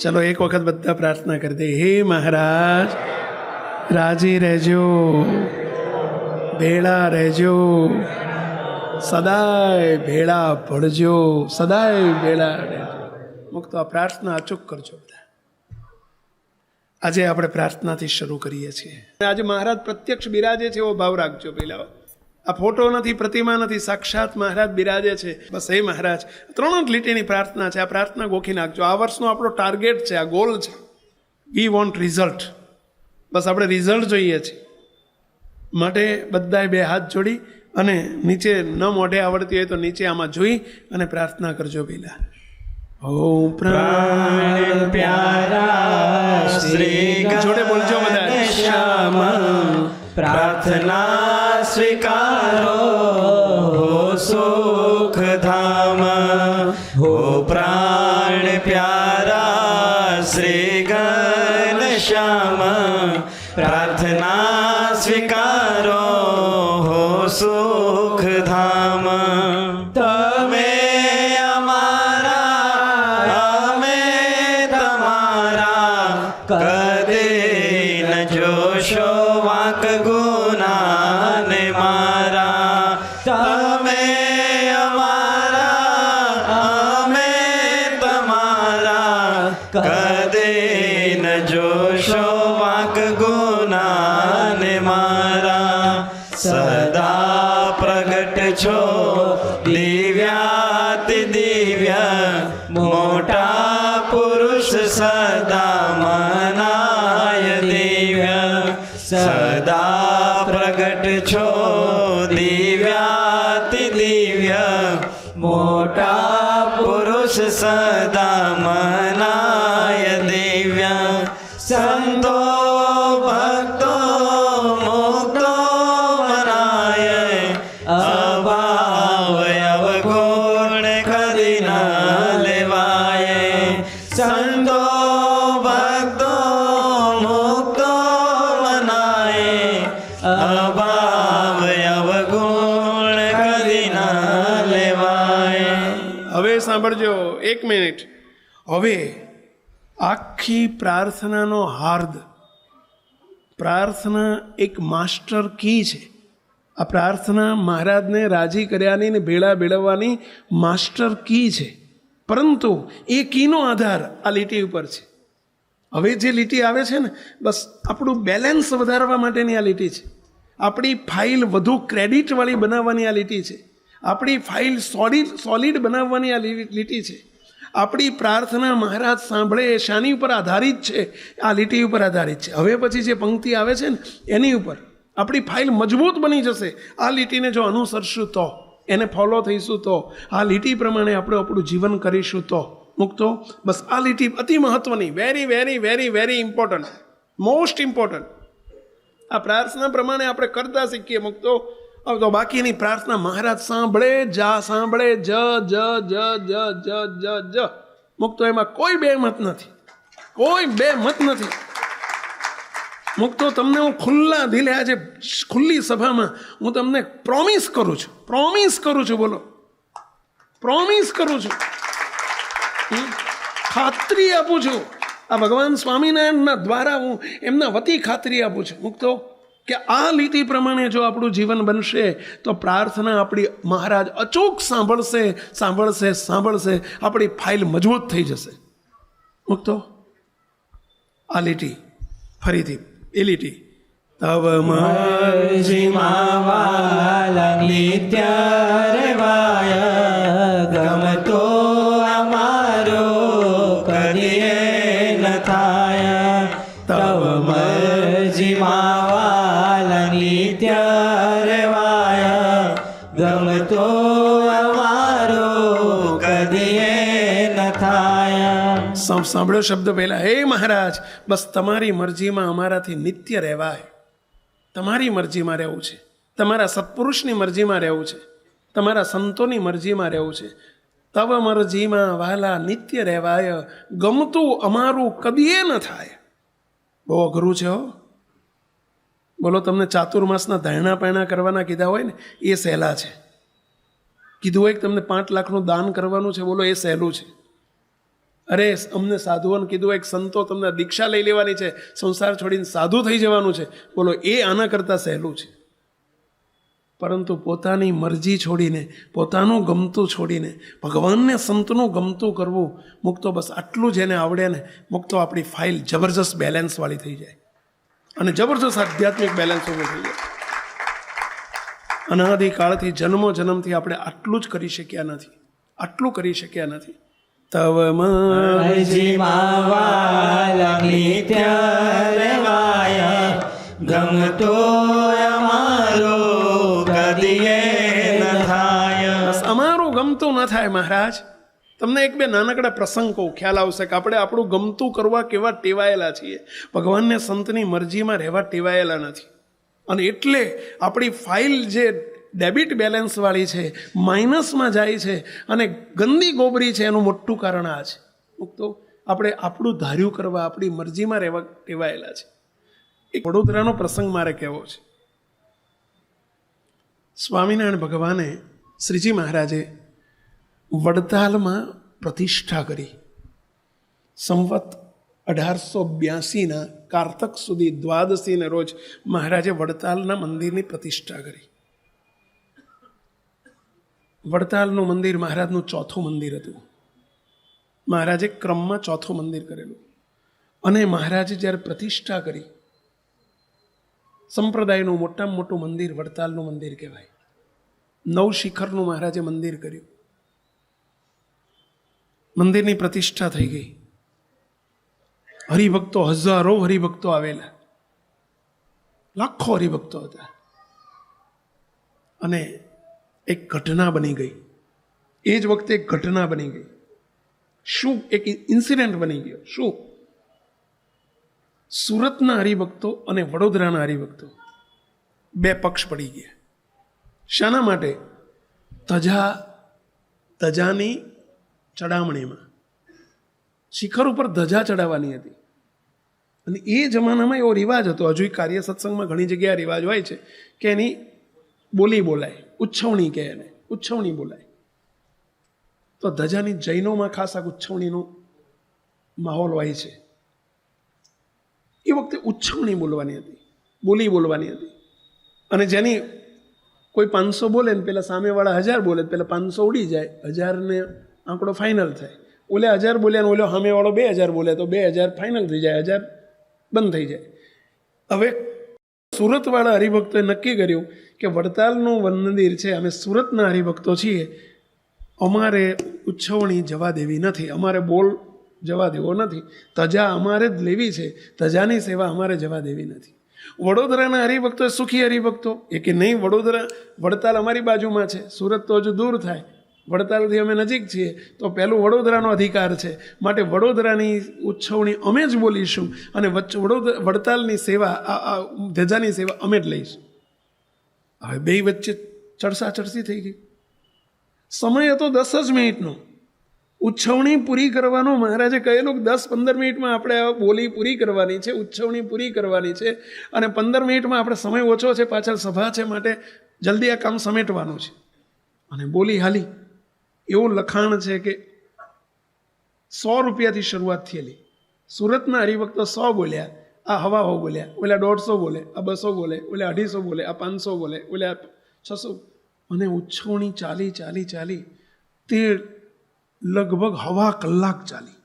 ચલો એક વખત બધા પ્રાર્થના કરી દે. હે મહારાજ રાજી રહેજો, ભેળા રહેજો, સદાય ભેળા ભળજો, સદાય ભેળા રહેજો. મુક્ત આ પ્રાર્થના અચૂક કરજો બધા. આજે આપણે પ્રાર્થનાથી શરૂ કરીએ છીએ. આજે મહારાજ પ્રત્યક્ષ બિરાજે છે એવો ભાવ રાખજો. પહેલા આ ફોટો નથી, પ્રતિમા નથી, સાક્ષાત મહારાજ બિરાજે છે. બસ હે મહારાજ, 3 જ લીટીની પ્રાર્થના છે. આ પ્રાર્થના ગોખી નાખજો. આ વર્ષનો આપણો ટાર્ગેટ છે, આ ગોલ છે. We want result. બસ આપણે રિઝલ્ટ જોઈએ છીએ. માટે બધાએ 2 હાથ જોડી અને નીચે ન મોઢે આવડતી હોય તો નીચે આમાં જોઈ અને પ્રાર્થના કરજો. પહેલા ઓમ પ્રાણ પ્યારા શ્રી જોડે બોલજો બધા. શ્યામ પ્રાર્થના સ્વીકારો प्रार्थना स्वीकारो हो सुख धाम। तमे अमारा अमे तमारा कदे न जोशो वाक गुना ने मारा। तमे अमारा अमे तमारा कदे न जोशो वाक गुना ने मारा। सदा प्रगट छो दिव्याति दिव्य मोटा पुरुष सदा मनाय दिव्य। सदा प्रगट छो दिव्याति दिव्य मोटा पुरुष सदा मनाय दिव्य। संतो भक्तो मुक्तो मनाय अभाव अवगुण कदी न लेवाय। संतो भक्तो मुक्तो मनाय अभाव अवगुण कदी न लेवाय। હવે સાંભળજો એક મિનિટ. હવે આખી પ્રાર્થનાનો હાર્દ, પ્રાર્થના એક માસ્ટર કી છે. આ પ્રાર્થના મહારાજને રાજી કર્યાની ને ભેળા ભેળવવાની માસ્ટર કી છે. પરંતુ એ કીનો આધાર આ લીટી ઉપર છે. હવે જે લીટી આવે છે ને, બસ આપણું બેલેન્સ વધારવા માટેની આ લીટી છે. આપણી ફાઇલ વધુ ક્રેડિટવાળી બનાવવાની આ લીટી છે. આપણી ફાઇલ સોલિડ બનાવવાની આ લીટી છે. આપણી પ્રાર્થના મહારાજ સાંભળે શાની ઉપર આધારિત છે? આ લીટી ઉપર આધારિત છે. હવે પછી જે પંક્તિ આવે છે ને એની ઉપર આપણી ફાઇલ મજબૂત બની જશે. આ લીટીને જો અનુસરશું તો, એને ફોલો થઈશું તો, આ લીટી પ્રમાણે આપણે આપણું જીવન કરીશું તો મુક્તો. બસ આ લીટી અતિ મહત્વની, very very very very important, most important. આ પ્રાર્થના પ્રમાણે આપણે કરતા શીખીએ મુક્તો. તો બાકીની પ્રાર્થના મહારાજ સાંભળે જા, સાંભળે જ જ જ જ જ જ જ મુક્તો. એમાં કોઈ બે મત નથી, કોઈ બે મત નથી મુક્તો. તમને હું ખુલ્લા દિલે આજે ખુલ્લી સભામાં હું તમને પ્રોમિસ કરું છું, બોલો, પ્રોમિસ કરું છું, ખાતરી આપું છું. આ ભગવાન સ્વામિનારાયણના દ્વારા હું એમના વતી ખાતરી આપું છું મુક્તો કે આ લીટી પ્રમાણે જો આપણું જીવન બનશે તો પ્રાર્થના આપણી મહારાજ અચૂક સાંભળશે, સાંભળશે, સાંભળશે. આપણી ફાઇલ મજબૂત થઈ જશે મુક્તો. આ લીટી ફરીથી એ લીટી. તવ મરજીમાં વાલા નિત્ય રેવાય ગમતો અમારો કદીએ ન થાય. તવ મરજીમાં વાલા નિત્ય રેવાય ગમતો અમારો કદીએ ન થાય. સાંભળ્યો શબ્દ પહેલા, હે મહારાજ બસ તમારી મરજીમાં અમારાથી નિત્ય રહેવાય. તમારી મરજીમાં રહેવું છે, તમારા સત્પુરુષની મરજીમાં રહેવું છે, તમારા સંતોની મરજીમાં રહેવું છે. તવ મરજીમાં વાલા નિત્ય રહેવાય ગમતું અમારું કદીએ ન થાય. બહુ અઘરું છે હો. બોલો, તમને ચાતુર્માસના ધારણા પાયણા કરવાના કીધા હોય ને એ સહેલા છે. કીધું હોય કે તમને 5 લાખનું દાન કરવાનું છે, બોલો એ સહેલું છે. અરે અમને સાધુઓને કીધું એક સંતો તમને દીક્ષા લઈ લેવાની છે, સંસાર છોડીને સાધુ થઈ જવાનું છે, બોલો એ આના કરતાં સહેલું છે. પરંતુ પોતાની મરજી છોડીને, પોતાનું ગમતું છોડીને ભગવાનને સંતનું ગમતું કરવું મુક્તો, બસ આટલું જેને આવડે ને મુક્તો, આપણી ફાઇલ જબરજસ્ત બેલેન્સવાળી થઈ જાય અને જબરજસ્ત આધ્યાત્મિક બેલેન્સ ઊભું થઈ જાય. અનાદિકાળથી જન્મો જન્મથી આપણે આટલું જ કરી શક્યા નથી, આટલું કરી શક્યા નથી. તવ મરજીમાં વાલા નિત્ય રેવાય ગમતો અમારો કદીએ ન થાય. અમારું ગમતું ન થાય મહારાજ. તમને એક બે નાનકડા પ્રસંગ કહું, ખ્યાલ આવશે કે આપણે આપણું ગમતું કરવા કેવા ટેવાયેલા છીએ, ભગવાનને સંતની મરજીમાં રહેવા ટેવાયેલા નથી. અને એટલે આપણી ફાઇલ જે ડેબિટ બેલેન્સવાળી છે, માઇનસમાં જાય છે અને ગંદી ગોબરી છે. એનું મોટું કારણ આ છે. તો આપણે આપણું ધાર્યું કરવા, આપણી મરજીમાં રહેવા ટેવાયેલા છે. એક વડોદરાનો પ્રસંગ મારે કહેવો છે. સ્વામિનારાયણ ભગવાને શ્રીજી મહારાજે વડતાલમાં પ્રતિષ્ઠા કરી. સંવત 1882ના કારતક સુધી દ્વાદશીને રોજ મહારાજે વડતાલના મંદિરની પ્રતિષ્ઠા કરી. વડતાલનું મંદિર મહારાજનું ચોથું મંદિર હતું. મહારાજે ક્રમમાં ચોથું મંદિર કરેલું. અને મહારાજે જ્યારે પ્રતિષ્ઠા કરી, સંપ્રદાયનું મોટામાં મોટું મંદિર વડતાલનું મંદિર કહેવાય. 9 શિખરનું મહારાજે મંદિર કર્યું. મંદિરની પ્રતિષ્ઠા થઈ ગઈ. હરિભક્તો, હજારો હરિભક્તો આવેલા, લાખો હરિભક્તો હતા. અને એક ઘટના બની ગઈ. એ જ વખતે એક ઘટના બની ગઈ. શું? એક ઇન્સિડન્ટ બની ગયો. શું? સુરતના હરિભક્તો અને વડોદરાના હરિભક્તો 2 પક્ષ પડી ગયા. શાના માટે? ધજાની ચડામણીમાં શિખર ઉપર ધજા ચડાવવાની હતી. અને એ જમાનામાં એવો રિવાજ હતો. હજુ કાર્ય સત્સંગમાં ઘણી જગ્યાએ રિવાજ હોય છે કે એની બોલી બોલાય, ઉચ્છવણી કહે એને, ઉચ્છવણી બોલાય. તો ધજાની જૈનોમાં ખાસ આ ઉચ્છવણીનો માહોલ હોય છે. એ વખતે ઉચ્છવણી બોલવાની હતી, બોલી બોલવાની હતી. અને જેની કોઈ 500 બોલે ને પેલા સામેવાળા 1000 બોલે, પેલા 500 ઉડી જાય, 1000 ને આંકડો ફાઇનલ થાય. ઓલે 1000 બોલ્યા ને ઓલો સામેવાળો 2000 બોલે તો 2000 ફાઇનલ થઈ જાય, 1000 બંધ થઈ જાય. હવે સુરતવાળા હરિભક્તોએ નક્કી કર્યું કે વડતાલનું મંદિર છે, અમે સુરતના હરિભક્તો છીએ, અમારે ઉચ્છવણી જવા દેવી નથી, અમારે બોલ જવા દેવો નથી, ધજા અમારે જ લેવી છે, ધજાની સેવા અમારે જવા દેવી નથી. વડોદરાના હરિભક્તો, સુખી હરિભક્તો, એ કે નહીં, વડતાલ અમારી બાજુમાં છે, સુરત તો હજુ દૂર થાય, વડતાલથી અમે નજીક છીએ, તો પહેલું વડોદરાનો અધિકાર છે, માટે વડોદરાની ઉચ્છવણી અમે જ બોલીશું અને વડતાલની સેવા, ધજાની સેવા અમે જ લઈશું. હવે 2 વચ્ચે ચડસાચડસી થઈ ગઈ. સમય હતો 10 જ મિનિટનો. ઉચ્છવણી પૂરી કરવાનો મહારાજે કહેલું કે 10-15 મિનિટમાં આપણે આ બોલી પૂરી કરવાની છે, ઉચ્છવણી પૂરી કરવાની છે, અને 15 મિનિટમાં આપણે સમય ઓછો છે, પાછળ સભા છે, માટે જલ્દી આ કામ સમેટવાનું છે. અને બોલી હાલી. એવું લખાણ છે કે 100 રૂપિયાથી શરૂઆત થયેલી. સુરતના હરિભક્તો 100 બોલ્યા, આ હવા બોલ્યા, ઓલા 150 બોલે, આ 200 બોલે, ઓલા 250 બોલે, આ 500 બોલે, ઓલા 600. અને ઉચ્છવણી ચાલી તે લગભગ 1/2 કલાક ચાલી.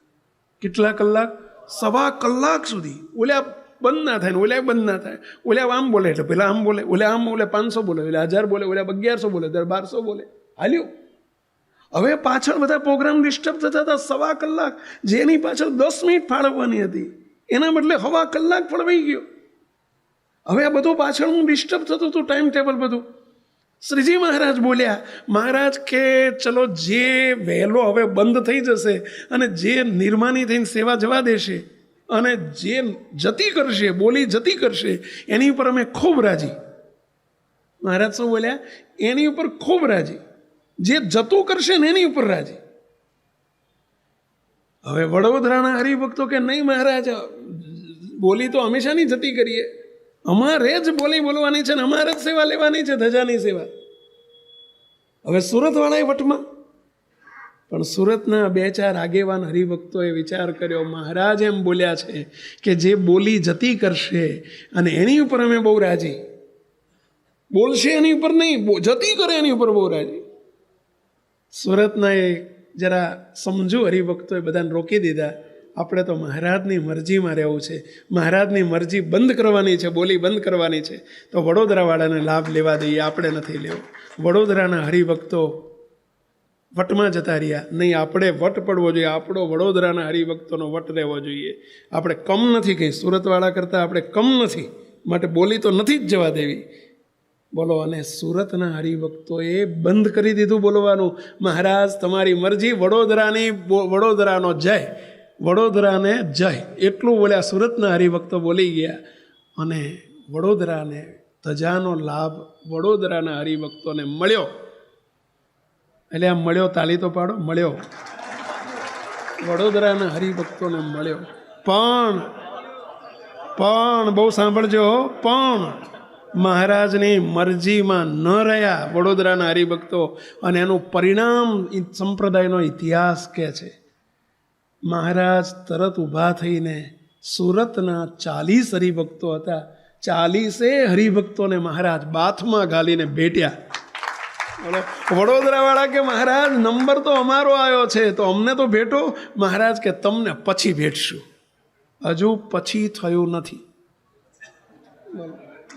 કેટલા કલાક? 1/2 કલાક સુધી. ઓલા બંધ ના થાય ને ઓલા બંધ ના થાય. ઓલા આમ બોલે એટલે પેલા આમ બોલે, ઓલા આમ બોલે, 500 બોલે, ઓલા 1000 બોલે, ઓલા 1100 બોલે, 1200 બોલે, હાલ્યું. હવે પાછળ બધા પ્રોગ્રામ ડિસ્ટર્બ થતા હતા. 1/2 કલાક, જેની પાછળ 10 મિનિટ ફાળવવાની હતી એના બદલે 1/2 કલાક ફળવાઈ ગયો. હવે આ બધું પાછળનું ડિસ્ટર્બ થતું હતું, ટાઈમ ટેબલ બધું. શ્રીજી મહારાજ બોલ્યા, મહારાજ કે ચલો જે વહેલો હવે બંધ થઈ જશે અને જે નિર્માની થઈને સેવા જવા દેશે અને જે જતી કરશે, બોલી જતી કરશે, એની ઉપર અમે ખૂબ રાજી. મહારાજ શું બોલ્યા? એની ઉપર ખૂબ રાજી. જે જતું કરશે ને એની ઉપર રાજી. હવે વડોદરાના હરિભક્તો કે નહીં મહારાજ, બોલી તો હંમેશાની જતી કરીએ, અમારે જ બોલી બોલવાની છે ને અમારે જ સેવા લેવાની છે, ધજાની સેવા. હવે સુરતવાળાએ વટમાં, પણ સુરતના 2-4 આગેવાન હરિભક્તોએ વિચાર કર્યો, મહારાજ એમ બોલ્યા છે કે જે બોલી જતી કરશે અને એની ઉપર અમે બહુ રાજી, બોલશે એની ઉપર નહીં, જતી કરે એની ઉપર બહુ રાજી. સુરતના એ જરા સમજુ હરિભક્તોએ બધાને રોકી દીધા. આપણે તો મહારાજની મરજીમાં રહેવું છે, મહારાજની મરજી બંધ કરવાની છે, બોલી બંધ કરવાની છે, તો વડોદરાવાળાને લાભ લેવા દઈએ, આપણે નથી લેવો. વડોદરાના હરિભક્તો વટમાં જતા રહ્યા. નહીં, આપણે વટ પડવો જોઈએ, આપણો વડોદરાના હરિભક્તોનો વટ રહેવો જોઈએ. આપણે કમ નથી કંઈ, સુરતવાળા કરતાં આપણે કમ નથી, માટે બોલી તો નથી જ જવા દેવી. બોલો. અને સુરતના હરિભક્તોએ બંધ કરી દીધું બોલવાનું. મહારાજ તમારી મરજી, વડોદરાનો જય, વડોદરાને જય, એટલું બોલ્યા. સુરતના હરિભક્તો બોલી ગયા અને વડોદરાને ધજાનો લાભ વડોદરાના હરિભક્તોને મળ્યો. એટલે આમ મળ્યો, તાલી તો પાડો, મળ્યો, વડોદરાના હરિભક્તોને મળ્યો. પણ પણ બહુ સાંભળજો, પણ મહારાજની મરજીમાં ન રહ્યા વડોદરાના હરિભક્તો, અને એનું પરિણામ સંપ્રદાયનો ઇતિહાસ કહે છે. મહારાજ તરત ઊભા થઈને સુરતના 40 હરિભક્તો હતા, 40 હરિભક્તોને મહારાજ બાથમાં ઘાલીને ભેટ્યા. વડોદરા વાળા કે મહારાજ નંબર તો અમારો આવ્યો છે, તો અમને તો ભેટો. મહારાજ કે તમને પછી ભેટશું. હજુ પછી થયું નથી,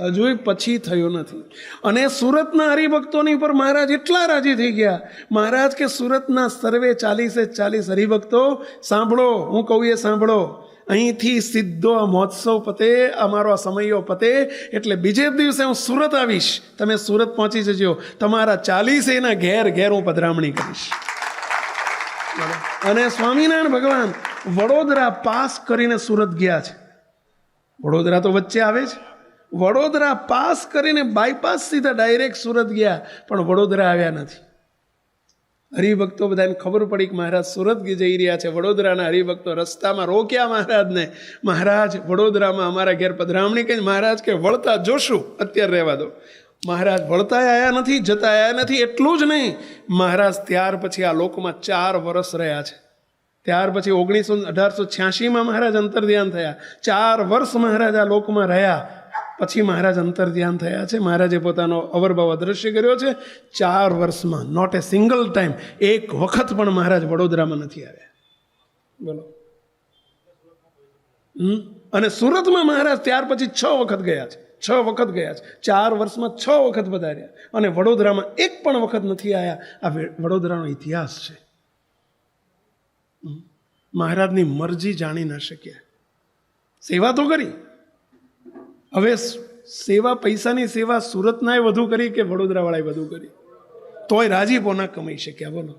હજુ પછી થયું નથી. અને સુરતના હરિભક્તોની પર મહારાજ એટલા રાજી થઈ ગયા. મહારાજ કે સુરતના સર્વે 40 હરિભક્તો સાંભળો, હું કહું એ સાંભળો. અહીંથી સીધો આ મહોત્સવ પતે, અમારો આ સમયો પતે એટલે બીજે દિવસે હું સુરત આવીશ. તમે સુરત પહોંચી જજો, તમારા 40 ઘેર ઘેર હું પધરામણી કરીશ. અને સ્વામિનારાયણ ભગવાન વડોદરા પાસ કરીને સુરત ગયા છે. વડોદરા તો વચ્ચે આવે છે. વડોદરા પાસ કરીને બાયપાસ સીધા ડાયરેક્ટ સુરત ગયા, પણ વડોદરા આવ્યા નથી. હરિભક્તો બધાને ખબર પડી કે મહારાજ સુરત જઈ રહ્યા છે. વડોદરાના હરિભક્તો રસ્તામાં રોક્યા મહારાજને. મહારાજ વડોદરામાં અમારા ઘેર પધરામણી કરી. મહારાજ કે વળતા જોશું, અત્યારે રહેવા દો. મહારાજ વળતા આવ્યા નથી, જતા આવ્યા નથી. એટલું જ નહીં, મહારાજ ત્યાર પછી આ લોકમાં 4 વર્ષ રહ્યા છે. ત્યાર પછી 1886માં મહારાજ અંતર્ધ્યાન થયા. 4 વર્ષ મહારાજ આ લોકમાં રહ્યા, પછી મહારાજ અંતર્ધ્યાન થયા છે. મહારાજે પોતાનો અવરભાવ અદ્રશ્ય કર્યો છે. 4 વર્ષમાં નોટ એ સિંગલ ટાઈમ, એક વખત પણ મહારાજ વડોદરામાં નથી આવ્યા. બોલો. અને સુરતમાં મહારાજ ત્યાર પછી 6 વખત ગયા છે. 6 વખત ગયા છે. 4 વર્ષમાં 6 વખત પધાર્યા. અને વડોદરામાં એક પણ વખત નથી આવ્યા. આ વડોદરાનો ઇતિહાસ છે. મહારાજની મરજી જાણી ન શક્યા. સેવા તો કરી. હવે સેવા, પૈસાની સેવા સુરતનાએ વધુ કરી કે વડોદરા વાળાએ વધુ કરી? તોય રાજીપો ના કમાઈ શક્યા. બોલો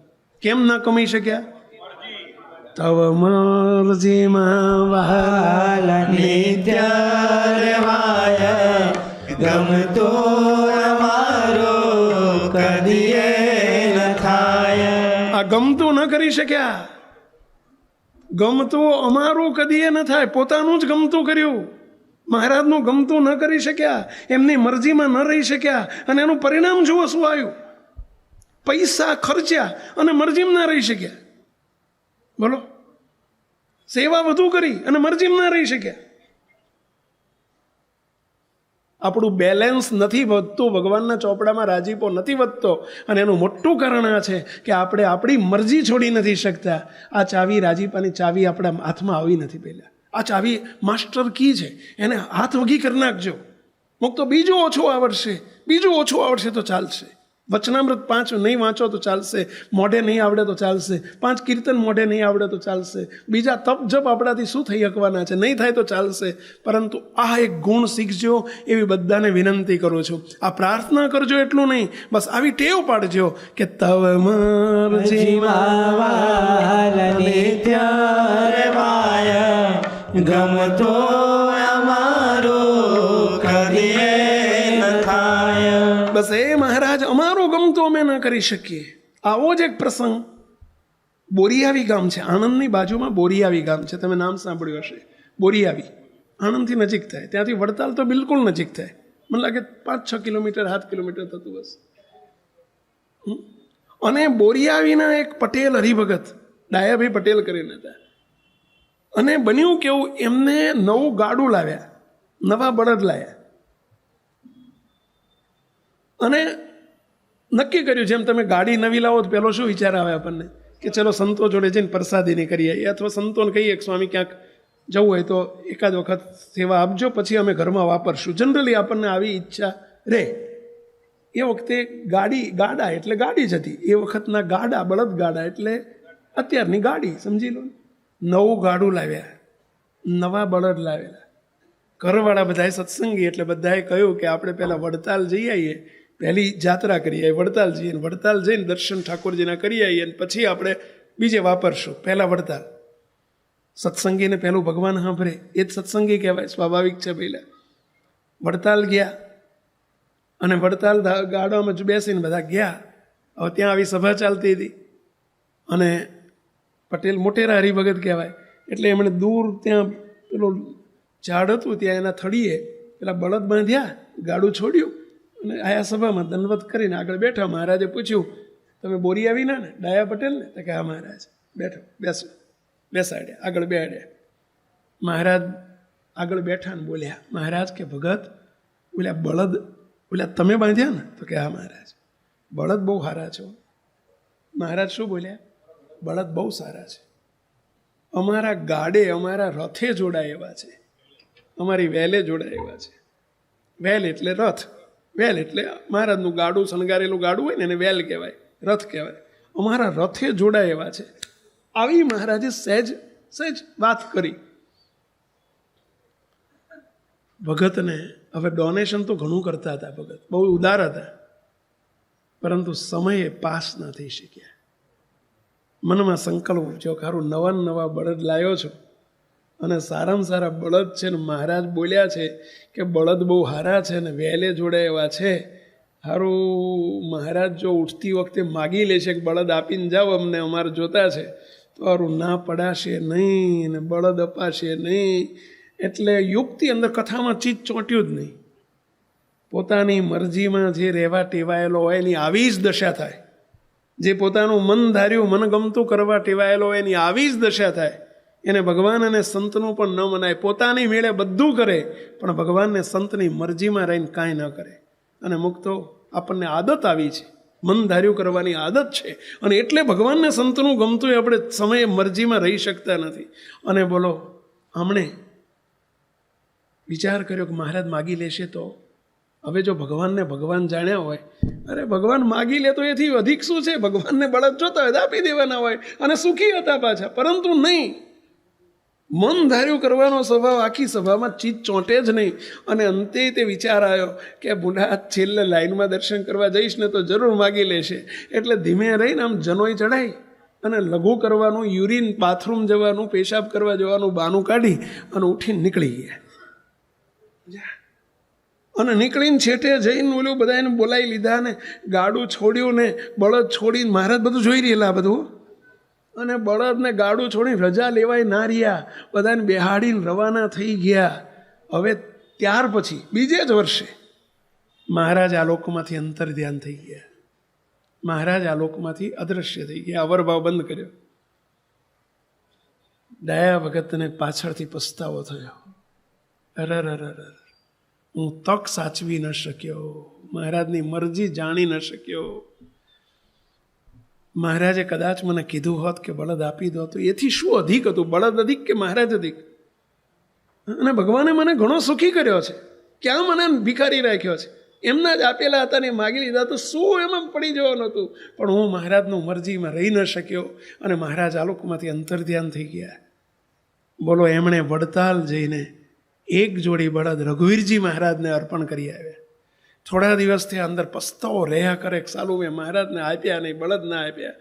કેમ ના કમાઈ શક્યા? તવ મરજીમાં વહાલા નિત્ય રેવાય, ગમતો અમારો કદીએ ન થાય. આ ગમતું ન કરી શક્યા. ગમતું અમારું કદીએ ન થાય. પોતાનું જ ગમતું કર્યું. મહારાજનું ગમતું ન કરી શક્યા, એમની મરજીમાં ન રહી શક્યા. અને એનું પરિણામ જુઓ શું આવ્યું. પૈસા ખર્ચ્યા અને મરજીમાં ના રહી શક્યા. બોલો. સેવા વધુ કરી અને મરજીમાં ના રહી શક્યા. આપણું બેલેન્સ નથી વધતું, ભગવાનના ચોપડામાં રાજીપો નથી વધતો. અને એનું મોટું કારણ આ છે કે આપણે આપણી મરજી છોડી નથી શકતા. આ ચાવી, રાજીપાની ચાવી આપણા હાથમાં આવી નથી. પહેલાં આ ચાવી માસ્ટર કી છે, એને હાથ વગી કરી નાખજો. મુક તો બીજું ઓછું આવડશે તો ચાલશે. વચનામૃત 5 નહીં વાંચો તો ચાલશે. મોઢે નહીં આવડે તો ચાલશે. 5 કીર્તન મોઢે નહીં આવડે તો ચાલશે. બીજા તપ જપ આપણાથી શું થઈ શકવાના છે? નહીં થાય તો ચાલશે. પરંતુ આ એક ગુણ શીખજો, એવી બધાને વિનંતી કરું છું. આ પ્રાર્થના કરજો એટલું નહીં, બસ આવી ટેવ પાડજો કે તવ મરજીમાં નિત્ય રેવાય, ગમતો અમારો કદીએ ન થાય. બસ એ મહારાજ અમારું ગમતું અમે ન કરી શકીએ. આવો જ એક પ્રસંગ બોરિયાવી ગામ છે. આણંદની બાજુમાં બોરિયાવી ગામ છે. તમે નામ સાંભળ્યું હશે. બોરિયાવી આણંદથી નજીક થાય. ત્યાંથી વડતાલ તો બિલકુલ નજીક થાય. મને લાગે 5-6 કિલોમીટર, 7 કિલોમીટર થતું બસ. અને બોરિયાવીના એક પટેલ હરિભગત ડાયાભાઈ પટેલ કરીને હતા. અને બન્યું કેવું, એમને નવું ગાડું લાવ્યા, નવા બળદ લાવ્યા. અને નક્કી કર્યું, જેમ તમે ગાડી નવી લાવો તો પહેલો શું વિચાર આવે આપણને કે ચલો સંતો જોડે જઈને પ્રસાદીની કરીએ, અથવા સંતોને કહીએ કે સ્વામી ક્યાંક જવું હોય તો એકાદ વખત સેવા આપજો, પછી અમે ઘરમાં વાપરશું. જનરલી આપણને આવી ઈચ્છા રહે. એ વખતે ગાડા એટલે ગાડી જ હતી. એ વખતના ગાડા, બળદ ગાડા એટલે અત્યારની ગાડી, સમજી લો. નવું ગાડું લાવ્યા, નવા બળદ લાવેલા. ઘરવાળા બધાએ સત્સંગી એટલે બધાએ કહ્યું કે આપણે પહેલાં વડતાલ જઈ આવીએ, પહેલી જાત્રા કરી આવીએ, વડતાલ જઈએ, વડતાલ જઈને દર્શન ઠાકોરજીના કરી આવીએ, અને પછી આપણે બીજે વાપરશું. પહેલાં વડતાલ. સત્સંગીને પહેલું ભગવાન સાંભળે એ જ સત્સંગી કહેવાય, સ્વાભાવિક છે. પહેલાં વડતાલ ગયા, અને વડતાલ ગાડામાં જ બેસીને બધા ગયા. હવે ત્યાં આવી સભા ચાલતી હતી, અને પટેલ મોટેરા હરિભગત કહેવાય એટલે એમણે દૂર ત્યાં પેલો ઝાડ હતું ત્યાં એના થડીએ પેલા બળદ બાંધ્યા, ગાડું છોડ્યું અને આયા સભામાં દંડવત કરીને આગળ બેઠા. મહારાજે પૂછ્યું, તમે બોરી આવીના ને ડાયા પટેલ ને? તો કે હા મહારાજ. બેઠો, બેસો. બેસાડ્યા, આગળ બેહાડ્યા. મહારાજ આગળ બેઠા ને બોલ્યા, મહારાજ કે ભગત બોલ્યા બળદ બોલ્યા તમે બાંધ્યા ને? તો કે હા મહારાજ. બળદ બહુ સારા છો. મહારાજ શું બોલ્યા? બળદ બહુ સારા છે, અમારા ગાડે અમારા રથે જોડાય એવા છે, અમારી વેલે જોડાય એવા છે. વેલ એટલે રથ, વેલ એટલે મહારાજનું ગાડું, શણગારેલું ગાડું હોય ને એને વેલ કહેવાય, રથ કહેવાય. અમારા રથે જોડાય એવા છે. આવી મહારાજે સહેજ સહેજ વાત કરી. ભગતને હવે ડોનેશન તો ઘણું કરતા હતા, ભગત બહુ ઉદાર હતા, પરંતુ સમયે પાસ ન થઈ શક્યા. મનમાં સંકલ્પ ઉપજ્યો, ખારું નવા નવા બળદ લાવ્યો છું અને સારામાં સારા બળદ છે ને મહારાજ બોલ્યા છે કે બળદ બહુ સારા છે ને વહેલે જોડે એવા છે. સારું મહારાજ જો ઉઠતી વખતે માગી લેશે કે બળદ આપીને જાઓ અમને, અમારે જોતા છે, તો સારું ના પડાશે નહીં ને બળદ અપાશે નહીં. એટલે યુક્તિ અંદર કથામાં ચીજ ચોંટ્યું જ નહીં. પોતાની મરજીમાં જે રહેવા ટેવાયેલો હોય એની આવી જ દશા થાય. જે પોતાનું મન ધાર્યું મન ગમતું કરવા ટેવાયેલો હોય એની આવી જ દશા થાય. એને ભગવાન અને સંતનું પણ ન મનાય. પોતાની મેળે બધું કરે પણ ભગવાનને સંતની મરજીમાં રહીને કાંઈ ન કરે. અને મુક્તો આપણને આદત આવી છે, મન ધાર્યું કરવાની આદત છે, અને એટલે ભગવાનને સંતનું ગમતું આપણે સમયે મરજીમાં રહી શકતા નથી. અને બોલો હમણે વિચાર કર્યો કે મહારાજ માગી લેશે તો હવે જો ભગવાનને ભગવાન જાણ્યા હોય, અરે ભગવાન માગી લે તો એથી અધિક શું છે? ભગવાનને બળદ જોતા હોય આપી દેવાના હોય અને સુખી હતા પાછા. પરંતુ નહીં, મન ધાર્યું કરવાનો સ્વભાવ આખી સભામાં ચીજ ચોંટે જ નહીં. અને અંતે તે વિચાર આવ્યો કે બુઢા છેલ્લે લાઈનમાં દર્શન કરવા જઈશ ને તો જરૂર માગી લેશે. એટલે ધીમે રહીને આમ જનોઈ ચડાઈ અને લઘુ કરવાનું, યુરિન બાથરૂમ જવાનું, પેશાબ કરવા જવાનું બાનું કાઢી અને ઉઠીને નીકળી ગયા. અને નીકળીને છેટે જઈને ઓલું બધા એને બોલાવી લીધા ને ગાડું છોડ્યું ને બળદ છોડીને મહારાજ બધું જોઈ રહેલા બધું. અને બળદને ગાડું છોડીને રજા લેવાય ના રહ્યા, બધાને બેહાડીને રવાના થઈ ગયા. હવે ત્યાર પછી બીજે જ વર્ષે મહારાજ આ લોકમાંથી અંતર ધ્યાન થઈ ગયા. મહારાજ આ લોકમાંથી અદૃશ્ય થઈ ગયા, અવરભાવ બંધ કર્યો. દયા ભગતને પાછળથી પસ્તાવો થયો. અરર, હું તક સાચવી ન શક્યો, મહારાજની મરજી જાણી ન શક્યો. મહારાજે કદાચ મને કીધું હોત કે બળદ આપી દો તો એથી શું અધિક હતું? બળદ અધિક કે મહારાજ અધિક? અને ભગવાને મને ઘણો સુખી કર્યો છે, ક્યાં મને ભિખારી રાખ્યો છે? એમના જ આપેલા હતા ને માગી લીધા તો શું એમાં પડી જવાનું હતું? પણ હું મહારાજનું મરજીમાં રહી ન શક્યો અને મહારાજ આલોકમાંથી અંતર્ધ્યાન થઈ ગયા. બોલો એમણે વડતાલ જઈને એક જોડી બળદ રઘુવીરજી મહારાજને અર્પણ કરી આવ્યા. થોડા દિવસથી અંદર પસ્તાવો રહ્યા કરે, સાલું મેં મહારાજને આપ્યા નહીં, બળદ ના આપ્યા.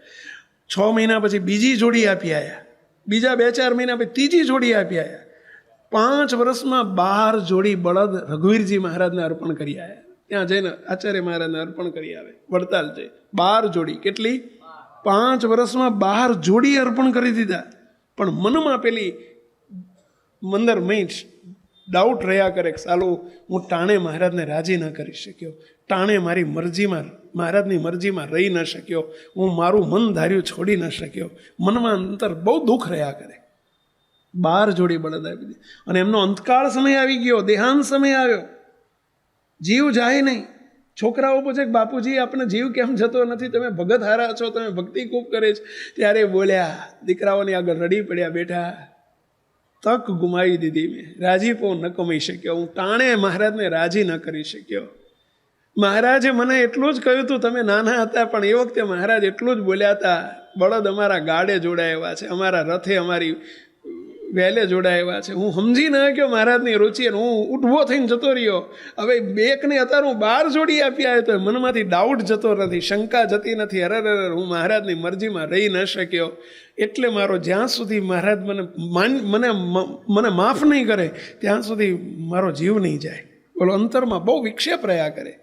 6 મહિના પછી બીજી જોડી આપી આવ્યા, બીજા 2-4 મહિના પછી ત્રીજી જોડી આપી આવ્યા. 5 વર્ષમાં 12 જોડી બળદ રઘુવીરજી મહારાજને અર્પણ કરી આવ્યા. ત્યાં જઈને આચાર્ય મહારાજને અર્પણ કરી આવે. વડતાલ જઈ 12 જોડી, કેટલી? 5 વર્ષમાં 12 જોડી અર્પણ કરી દીધા. પણ મનમાં પેલી મંદર મહિન ડાઉટ રહ્યા કરે કે સાલું હું ટાણે મહારાજને રાજી ન કરી શક્યો, ટાણે મારી મરજીમાં મહારાજની મરજીમાં રહી ન શક્યો, હું મારું મન ધાર્યું છોડી ન શક્યો. મનમાં અંતર બહુ દુઃખ રહ્યા કરે. 12 જોડી બળદ આપી દીધી. અને એમનો અંતકાળ સમય આવી ગયો, દેહાંત સમય આવ્યો. જીવ જાય નહીં. છોકરાઓ પૂછે કે બાપુજી આપણે જીવ કેમ જતો નથી? તમે ભગત હારા છો, તમે ભક્તિ ખૂબ કરે છે. ત્યારે બોલ્યા, દીકરાઓની આગળ રડી પડ્યા, બેઠા તક ગુમાવી દીધી મેં, રાજીપો ન કમાઈ શક્યો, હું ટાણે મહારાજને રાજી ન કરી શક્યો. મહારાજે મને એટલું જ કહ્યું હતું, તમે નાના હતા પણ એ વખતે મહારાજ એટલું જ બોલ્યા હતા, બળદ અમારા ગાડે જોડાયેલા છે, અમારા રથે અમારી વહેલે જોડાયેલા છે. હું સમજી ન ગયો મહારાજની રુચિ, અને હું ઉઠવો થઈને જતો રહ્યો. હવે 2 ને અત્યારે હું 12 જોડી આપી આવ્યો તો મનમાંથી ડાઉટ જતો નથી, શંકા જતી નથી. અરર, હું મહારાજની મરજીમાં રહી ન શક્યો. એટલે મારો જ્યાં સુધી મહારાજ મને માફ નહીં કરે ત્યાં સુધી મારો જીવ નહીં જાય. બોલો અંતરમાં બહુ વિક્ષેપ રહ્યા કરે.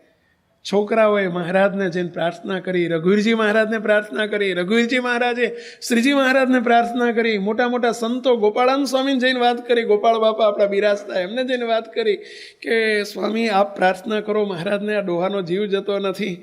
છોકરાઓએ મહારાજને જઈને પ્રાર્થના કરી, રઘુવીરજી મહારાજને પ્રાર્થના કરી, રઘુવીરજી મહારાજે શ્રીજી મહારાજને પ્રાર્થના કરી, મોટા મોટા સંતો ગોપાળાનંદ સ્વામીને જઈને વાત કરી, ગોપાળ બાપા આપણા બિરાજતા એમને જઈને વાત કરી કે સ્વામી આપ પ્રાર્થના કરો, મહારાજને આ ડોહાનો જીવ જતો નથી.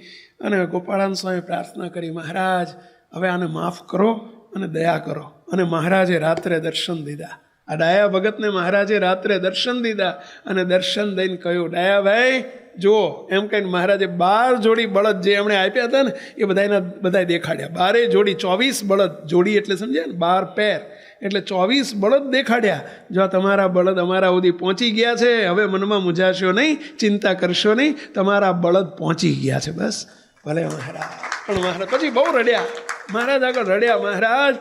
અને ગોપાળાનંદ સ્વામી પ્રાર્થના કરી, મહારાજ હવે આને માફ કરો અને દયા કરો. અને મહારાજે રાત્રે દર્શન દીધા. આ ડાયા ભગતને મહારાજે રાત્રે દર્શન દીધા અને દર્શન દઈને કહ્યું, ડાયાભાઈ જુઓ, એમ કહીને મહારાજે 12 જોડી બળદ જે એમણે આપ્યા હતા ને એ બધાય દેખાડ્યા. 12 જોડી, 24 બળદ. જોડી એટલે સમજ્યા ને, 12 પેર એટલે 24 બળદ દેખાડ્યા. જો તમારા બળદ અમારા સુધી પહોંચી ગયા છે, હવે મનમાં મૂંઝાશો નહીં, ચિંતા કરશો નહીં, તમારા બળદ પહોંચી ગયા છે. બસ ભલે મહારાજ. પણ મહારાજ પછી બહુ રડ્યા, મહારાજ આગળ રડ્યા, મહારાજ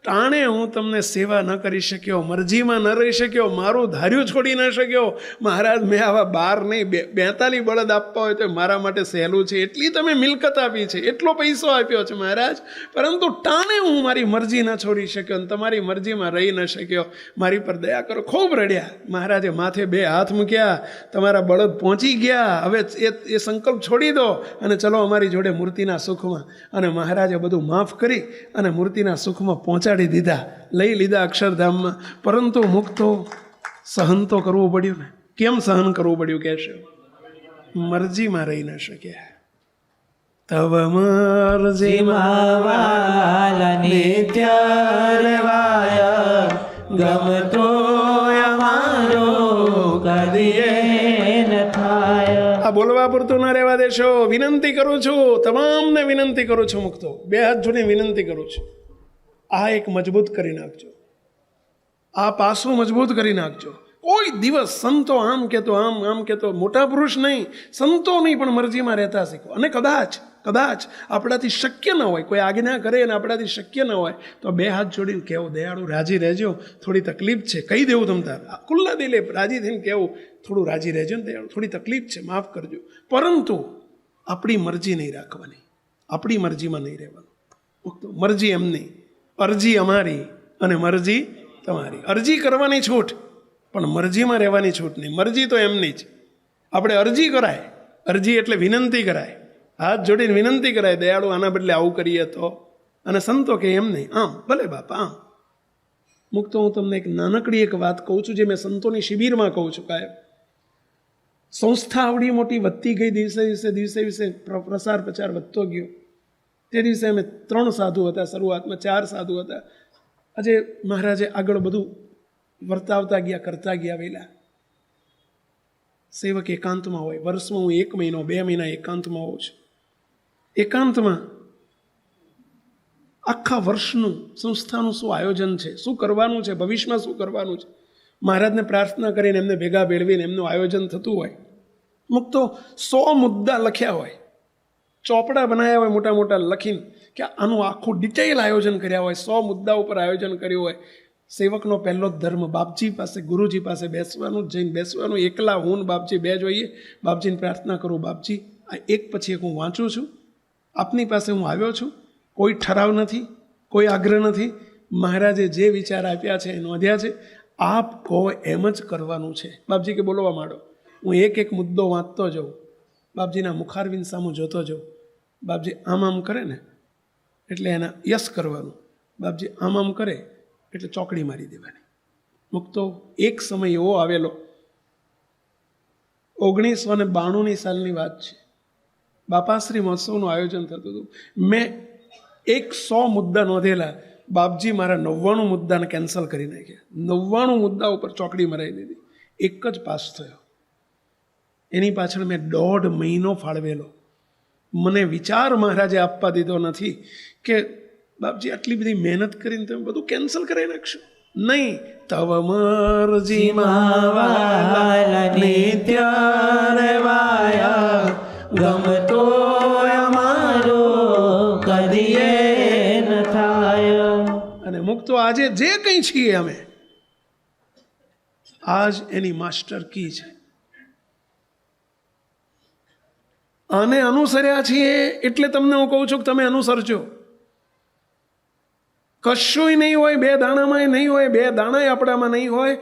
ટાણે હું તમને સેવા ન કરી શક્યો, મરજીમાં ન રહી શક્યો, મારું ધાર્યું છોડી ન શક્યો. મહારાજ મેં આવા 12 નહીં 42 બળદ આપવા હોય તો મારા માટે સહેલું છે. એટલી તમે મિલકત આપી છે, એટલો પૈસો આપ્યો છે મહારાજ, પરંતુ ટાણે હું મારી મરજી ન છોડી શક્યો અને તમારી મરજીમાં રહી ન શક્યો. મારી પર દયા કરો. ખૂબ રડ્યા. મહારાજે માથે 2 હાથ મૂક્યા, તમારા બળદ પહોંચી ગયા, હવે એ સંકલ્પ છોડી દો અને ચલો અમારી જોડે મૂર્તિના સુખમાં. અને મહારાજે બધું માફ કરી અને મૂર્તિના સુખમાં પહોંચાડી દીધા, લઈ લીધા અક્ષરધામમાં. પરંતુ મુક્તો સહન તો કરવું પડ્યું ને. કેમ સહન કરવું પડ્યું કહેશે? મરજીમાં રહી ન શક્યા. તવ મરજીમાં વાલા નિત્ય રેવાય, ગમતો અમારો કદીએ ન થાય. આ બોલવા પૂરતું ના રહેવા દેશો. વિનંતી કરું છું, તમામને વિનંતી કરું છું. મુક્તો 2 હાથ જોડી વિનંતી કરું છું, આ એક મજબૂત કરી નાખજો, આ પાસું મજબૂત કરી નાખજો. કોઈ દિવસ સંતો આમ કહેતો આમ કહેતો, મોટા પુરુષ નહીં, સંતો નહીં, પણ મરજીમાં રહેતા શીખો. અને કદાચ આપણાથી શક્ય ન હોય, કોઈ આજ્ઞા કરે અને આપણાથી શક્ય ન હોય તો 2 હાથ જોડીને કહેવું, દયાળુ રાજી રહેજો, થોડી તકલીફ છે, કહી દેવું તમ તાર ખુલ્લા દિલે રાજી થઈને કહેવું, થોડું રાજી રહેજો ને દયાળુ, થોડી તકલીફ છે, માફ કરજો. પરંતુ આપણી મરજી નહીં રાખવાની, આપણી મરજીમાં નહીં રહેવાનું. મરજી એમની, અરજી અમારી અને મરજી તમારી. અરજી કરવાની છૂટ, પણ મરજીમાં રહેવાની છૂટ નહીં. મરજી તો એમની જ. આપણે અરજી કરાય, અરજી એટલે વિનંતી કરાય, હાથ જોડીને વિનંતી કરાય, દયાળુ આના બદલે આવું કરીએ તો. અને સંતો કે એમ નહીં, આમ ભલે બાપા આમ. મુક્તો હું તમને એક નાનકડી એક વાત કહું છું, જે મેં સંતોની શિબિરમાં કહું છું કાયમ. સંસ્થા આવડી મોટી વધતી ગઈ, દિવસે પ્રસાર પ્રચાર વધતો ગયો. તે દિવસે અમે 3 સાધુ હતા, શરૂઆતમાં 4 સાધુ હતા. આજે મહારાજે આગળ બધું વર્તાવતા ગયા, કરતા ગયા. વહેલા સેવક એકાંતમાં હોય, વર્ષમાં હું 1 મહિનો 2 મહિના એકાંતમાં હોઉં છું. એકાંતમાં આખા વર્ષનું સંસ્થાનું શું આયોજન છે, શું કરવાનું છે, ભવિષ્યમાં શું કરવાનું છે, મહારાજને પ્રાર્થના કરીને એમને ભેગા ભેળવીને એમનું આયોજન થતું હોય. મુક્તો 100 મુદ્દા લખ્યા હોય, ચોપડા બનાવ્યા હોય મોટા મોટા લખીને, કે આનું આખું ડિટેલ આયોજન કર્યા હોય, 100 મુદ્દા ઉપર આયોજન કર્યું હોય. સેવકનો પહેલો જ ધર્મ બાપજી પાસે, ગુરુજી પાસે બેસવાનું, જઈને બેસવાનું. એકલા હું ને બાપજી 2 જોઈએ. બાપજીને પ્રાર્થના કરું, બાપજી આ એક પછી એક હું વાંચું છું, આપની પાસે હું આવ્યો છું, કોઈ ઠરાવ નથી, કોઈ આગ્રહ નથી. મહારાજે જે વિચાર આપ્યા છે એ નોંધ્યા છે, આપ કહો એમ જ કરવાનું છે. બાપજી કે બોલવા માંડો. હું એક મુદ્દો વાંચતો જાઉં, બાપજીના મુખારવિંદ સામું જોતો જાઉં. બાપજી આમ કરે ને એટલે એના યસ કરવાનું, બાપજી આમ કરે એટલે ચોકડી મારી દેવાની. મુક્તો એક સમય એવો આવેલો, 1992 સાલની વાત છે. બાપાશ્રી મહોત્સવનું આયોજન થતું હતું. મેં 100 મુદ્દા નોંધેલા, બાપજી મારા 99 મુદ્દાને કેન્સલ કરી નાખ્યા. 99 મુદ્દા ઉપર ચોકડી મરાવી દીધી. એક જ પાસ થયો. એની પાછળ મેં 1.5 મહિનો ફાળવેલો. મને વિચાર મહારાજે આપવા દીધો નથી કે બાપજી આટલી બધી મહેનત કરીને તમે બધું કેન્સલ કરાવી નાખશો. નહીં, તવ મરજીમાં વાલા નિત્ય રેવાય, ગમતો અમારો કદીએ ન થાય. અને મુક્તો આજે જે કંઈ છીએ અમે, આજ એની માસ્ટર કી છે. આને અનુસર્યા છીએ એટલે તમને હું કહું છું કે તમે અનુસરજો. કશુંય નહીં હોય, 2 દાણામાં નહીં હોય, 2 દાણા આપણામાં નહીં હોય,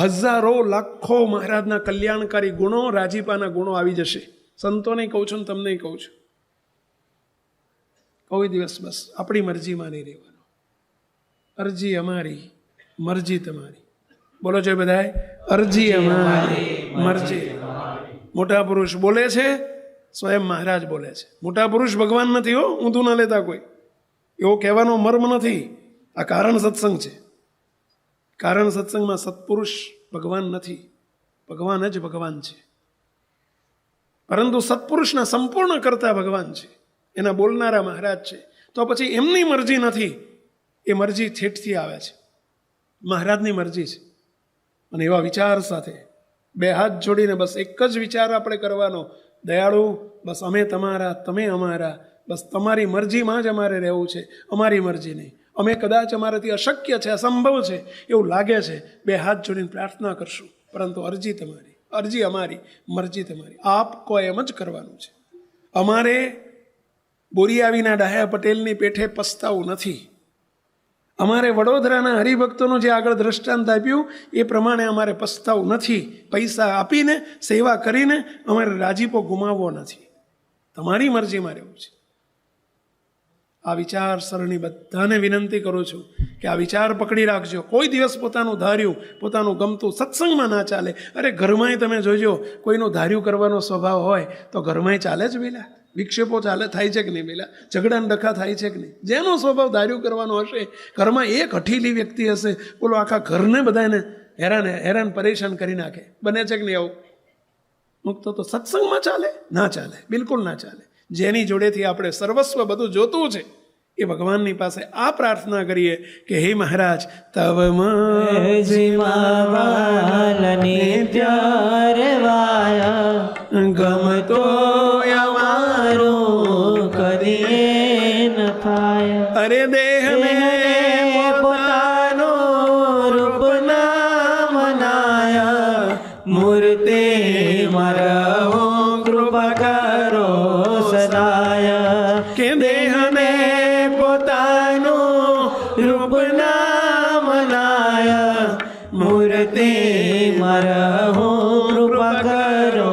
હજારો લાખો મહારાજના કલ્યાણકારી ગુણો, રાજીપાના ગુણો આવી જશે. સંતોને કહું છું ને તમને કહું છું, કોઈ દિવસ બસ આપણી મરજીમાં નહીં રહેવાનું. અરજી અમારી, મરજી તમારી. બોલો છો બધાય, અરજી અમારી, મરજી. મોટા પુરુષ બોલે છે, સ્વયં મહારાજ બોલે છે. મોટા પુરુષ ભગવાન નથી હો, ઊંધું ના લેતા કોઈ, એવો કહેવાનો મર્મ નથી. આ કારણ સત્સંગ છે. કારણ સત્સંગમાં સત્પુરુષ ભગવાન નથી, ભગવાન જ ભગવાન છે. પરંતુ સત્પુરુષના સંપૂર્ણ કરતા ભગવાન છે, એના બોલનારા મહારાજ છે. તો પછી એમની મરજી નથી, એ મરજી ઠેઠથી આવે છે, મહારાજની મરજી છે. અને એવા વિચાર સાથે બે હાથ જોડીને બસ એક જ વિચાર આપણે કરવાનો, દયાળુ બસ અમે તમારા, તમે અમારા, બસ તમારી મરજીમાં જ અમારે રહેવું છે, અમારી મરજી નહીં. અમે કદાચ અમારાથી અશક્ય છે, અસંભવ છે એવું લાગે છે, બે હાથ જોડીને પ્રાર્થના કરશું, પરંતુ અરજી તમારી, અરજી અમારી, મરજી તમારી. આપ કો એમ જ કરવાનું છે. અમારે બોરિયાવીના ડાહ્યા પટેલની પેઠે પસ્તાવું નથી. અમારે વડોદરાના હરિભક્તોનું જે આગળ દ્રષ્ટાંત આપ્યું એ પ્રમાણે અમારે પસ્તાવું નથી. પૈસા આપીને, સેવા કરીને અમારે રાજીપો ગુમાવવો નથી. તમારી મરજીમાં રહેવું છે. આ વિચાર સરણી બધાને વિનંતી કરું છું કે આ વિચાર પકડી રાખજો. કોઈ દિવસ પોતાનું ધાર્યું, પોતાનું ગમતું સત્સંગમાં ના ચાલે. અરે ઘરમાંય તમે જોજો, કોઈનું ધાર્યું કરવાનો સ્વભાવ હોય તો ઘરમાંય ચાલે જ બેલા. વિક્ષેપો ચાલે, થાય છે કે નહીં બેલા? ઝઘડા ડખા થાય છે કે નહીં? જેનો સ્વભાવ ધાર્યું કરવાનો હશે, ઘરમાં એક હઠીલી વ્યક્તિ હશે, બોલો આખા ઘરને બધાને હેરાન પરેશાન કરી નાખે. બને છે કે નહીં આવું? મુક્ત તો સત્સંગમાં ચાલે? ના ચાલે, બિલકુલ ના ચાલે. જેની જોડેથી આપણે સર્વસ્વ બધું જોતું છે એ ભગવાનની પાસે આ પ્રાર્થના કરીએ કે હે મહારાજ, તવ ગમતો અમારો કદીએ ન થાય. અરે દેહને પોતાનો રૂપ ના મનાયા, મૂર્તિ મરહો કૃપા કરો સદાય. કે દેહને પોતાનું રૂપ ના મનાયા, મૂર્તિ મરહો કૃપા કરો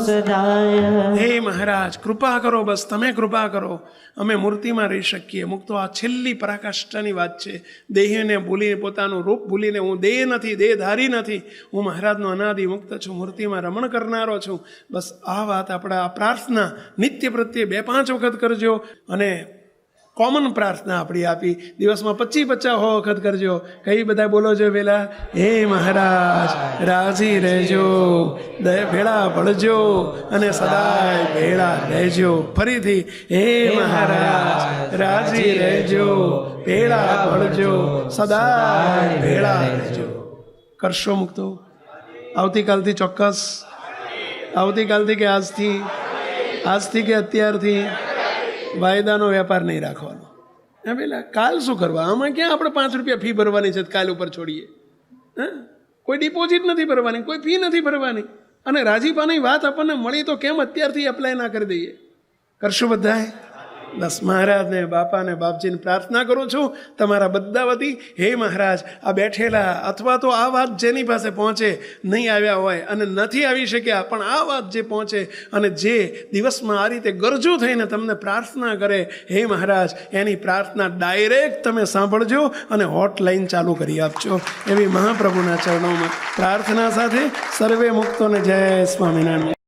સદાય. હે મહારાજ કૃપા કરો, બસ તમે કૃપા કરો, અમે મૂર્તિમાં રહી શકીએ. મુક્તો આ છેલ્લી પરાકાષ્ઠાની વાત છે. દેહને ભૂલીને, પોતાનું રૂપ ભૂલીને, હું દેહ નથી, દેહધારી નથી, હું મહારાજનો અનાદિ મુક્ત છું, મૂર્તિમાં રમણ કરનારો છું. બસ આ વાત આપણા આ પ્રાર્થના નિત્ય પ્રત્યે 2-5 વખત કરજો. અને કોમન પ્રાર્થના આપણી આપી દિવસમાં 25-50 વખત કરજો. કઈ બધા બોલો છો પેલા? હે મહારાજ રાજી રહેજો, ભેળા પડજો અને સદાય ભેળા રહેજો. ફરીથી હે મહારાજ રાજી રહેજો, ભેળા પડજો, સદાય ભેળા રહેજો. કરશો મુક્તો? આવતીકાલથી ચોક્કસ? આવતીકાલથી કે આજથી કે અત્યારથી? વાયદાનો વેપાર નહીં રાખવાનો. હા પેલા કાલ શું કરવા? આમાં ક્યાં આપણે 5 રૂપિયા ફી ભરવાની છે, કાલ ઉપર છોડીએ. હા, કોઈ ડિપોઝિટ નથી ભરવાની, કોઈ ફી નથી ભરવાની. અને રાજીપાની વાત આપણને મળી તો કેમ અત્યારથી એપ્લાય ના કરી દઈએ? કરશું બધાએ? બસ મહારાજને, બાપાને, બાપજીને પ્રાર્થના કરું છું તમારા બધા વતી. હે મહારાજ, આ બેઠેલા અથવા તો આ વાત જેની પાસે પહોંચે, નહીં આવ્યા હોય અને નથી આવી શક્યા, પણ આ વાત જે પહોંચે અને જે દિવસમાં આ રીતે ગરજુ થઈને તમને પ્રાર્થના કરે, હે મહારાજ એની પ્રાર્થના ડાયરેક્ટ તમે સાંભળજો અને હોટલાઇન ચાલુ કરી આપજો. એવી મહાપ્રભુના ચરણોમાં પ્રાર્થના સાથે સર્વે મુક્તોને જય સ્વામિનારાયણ.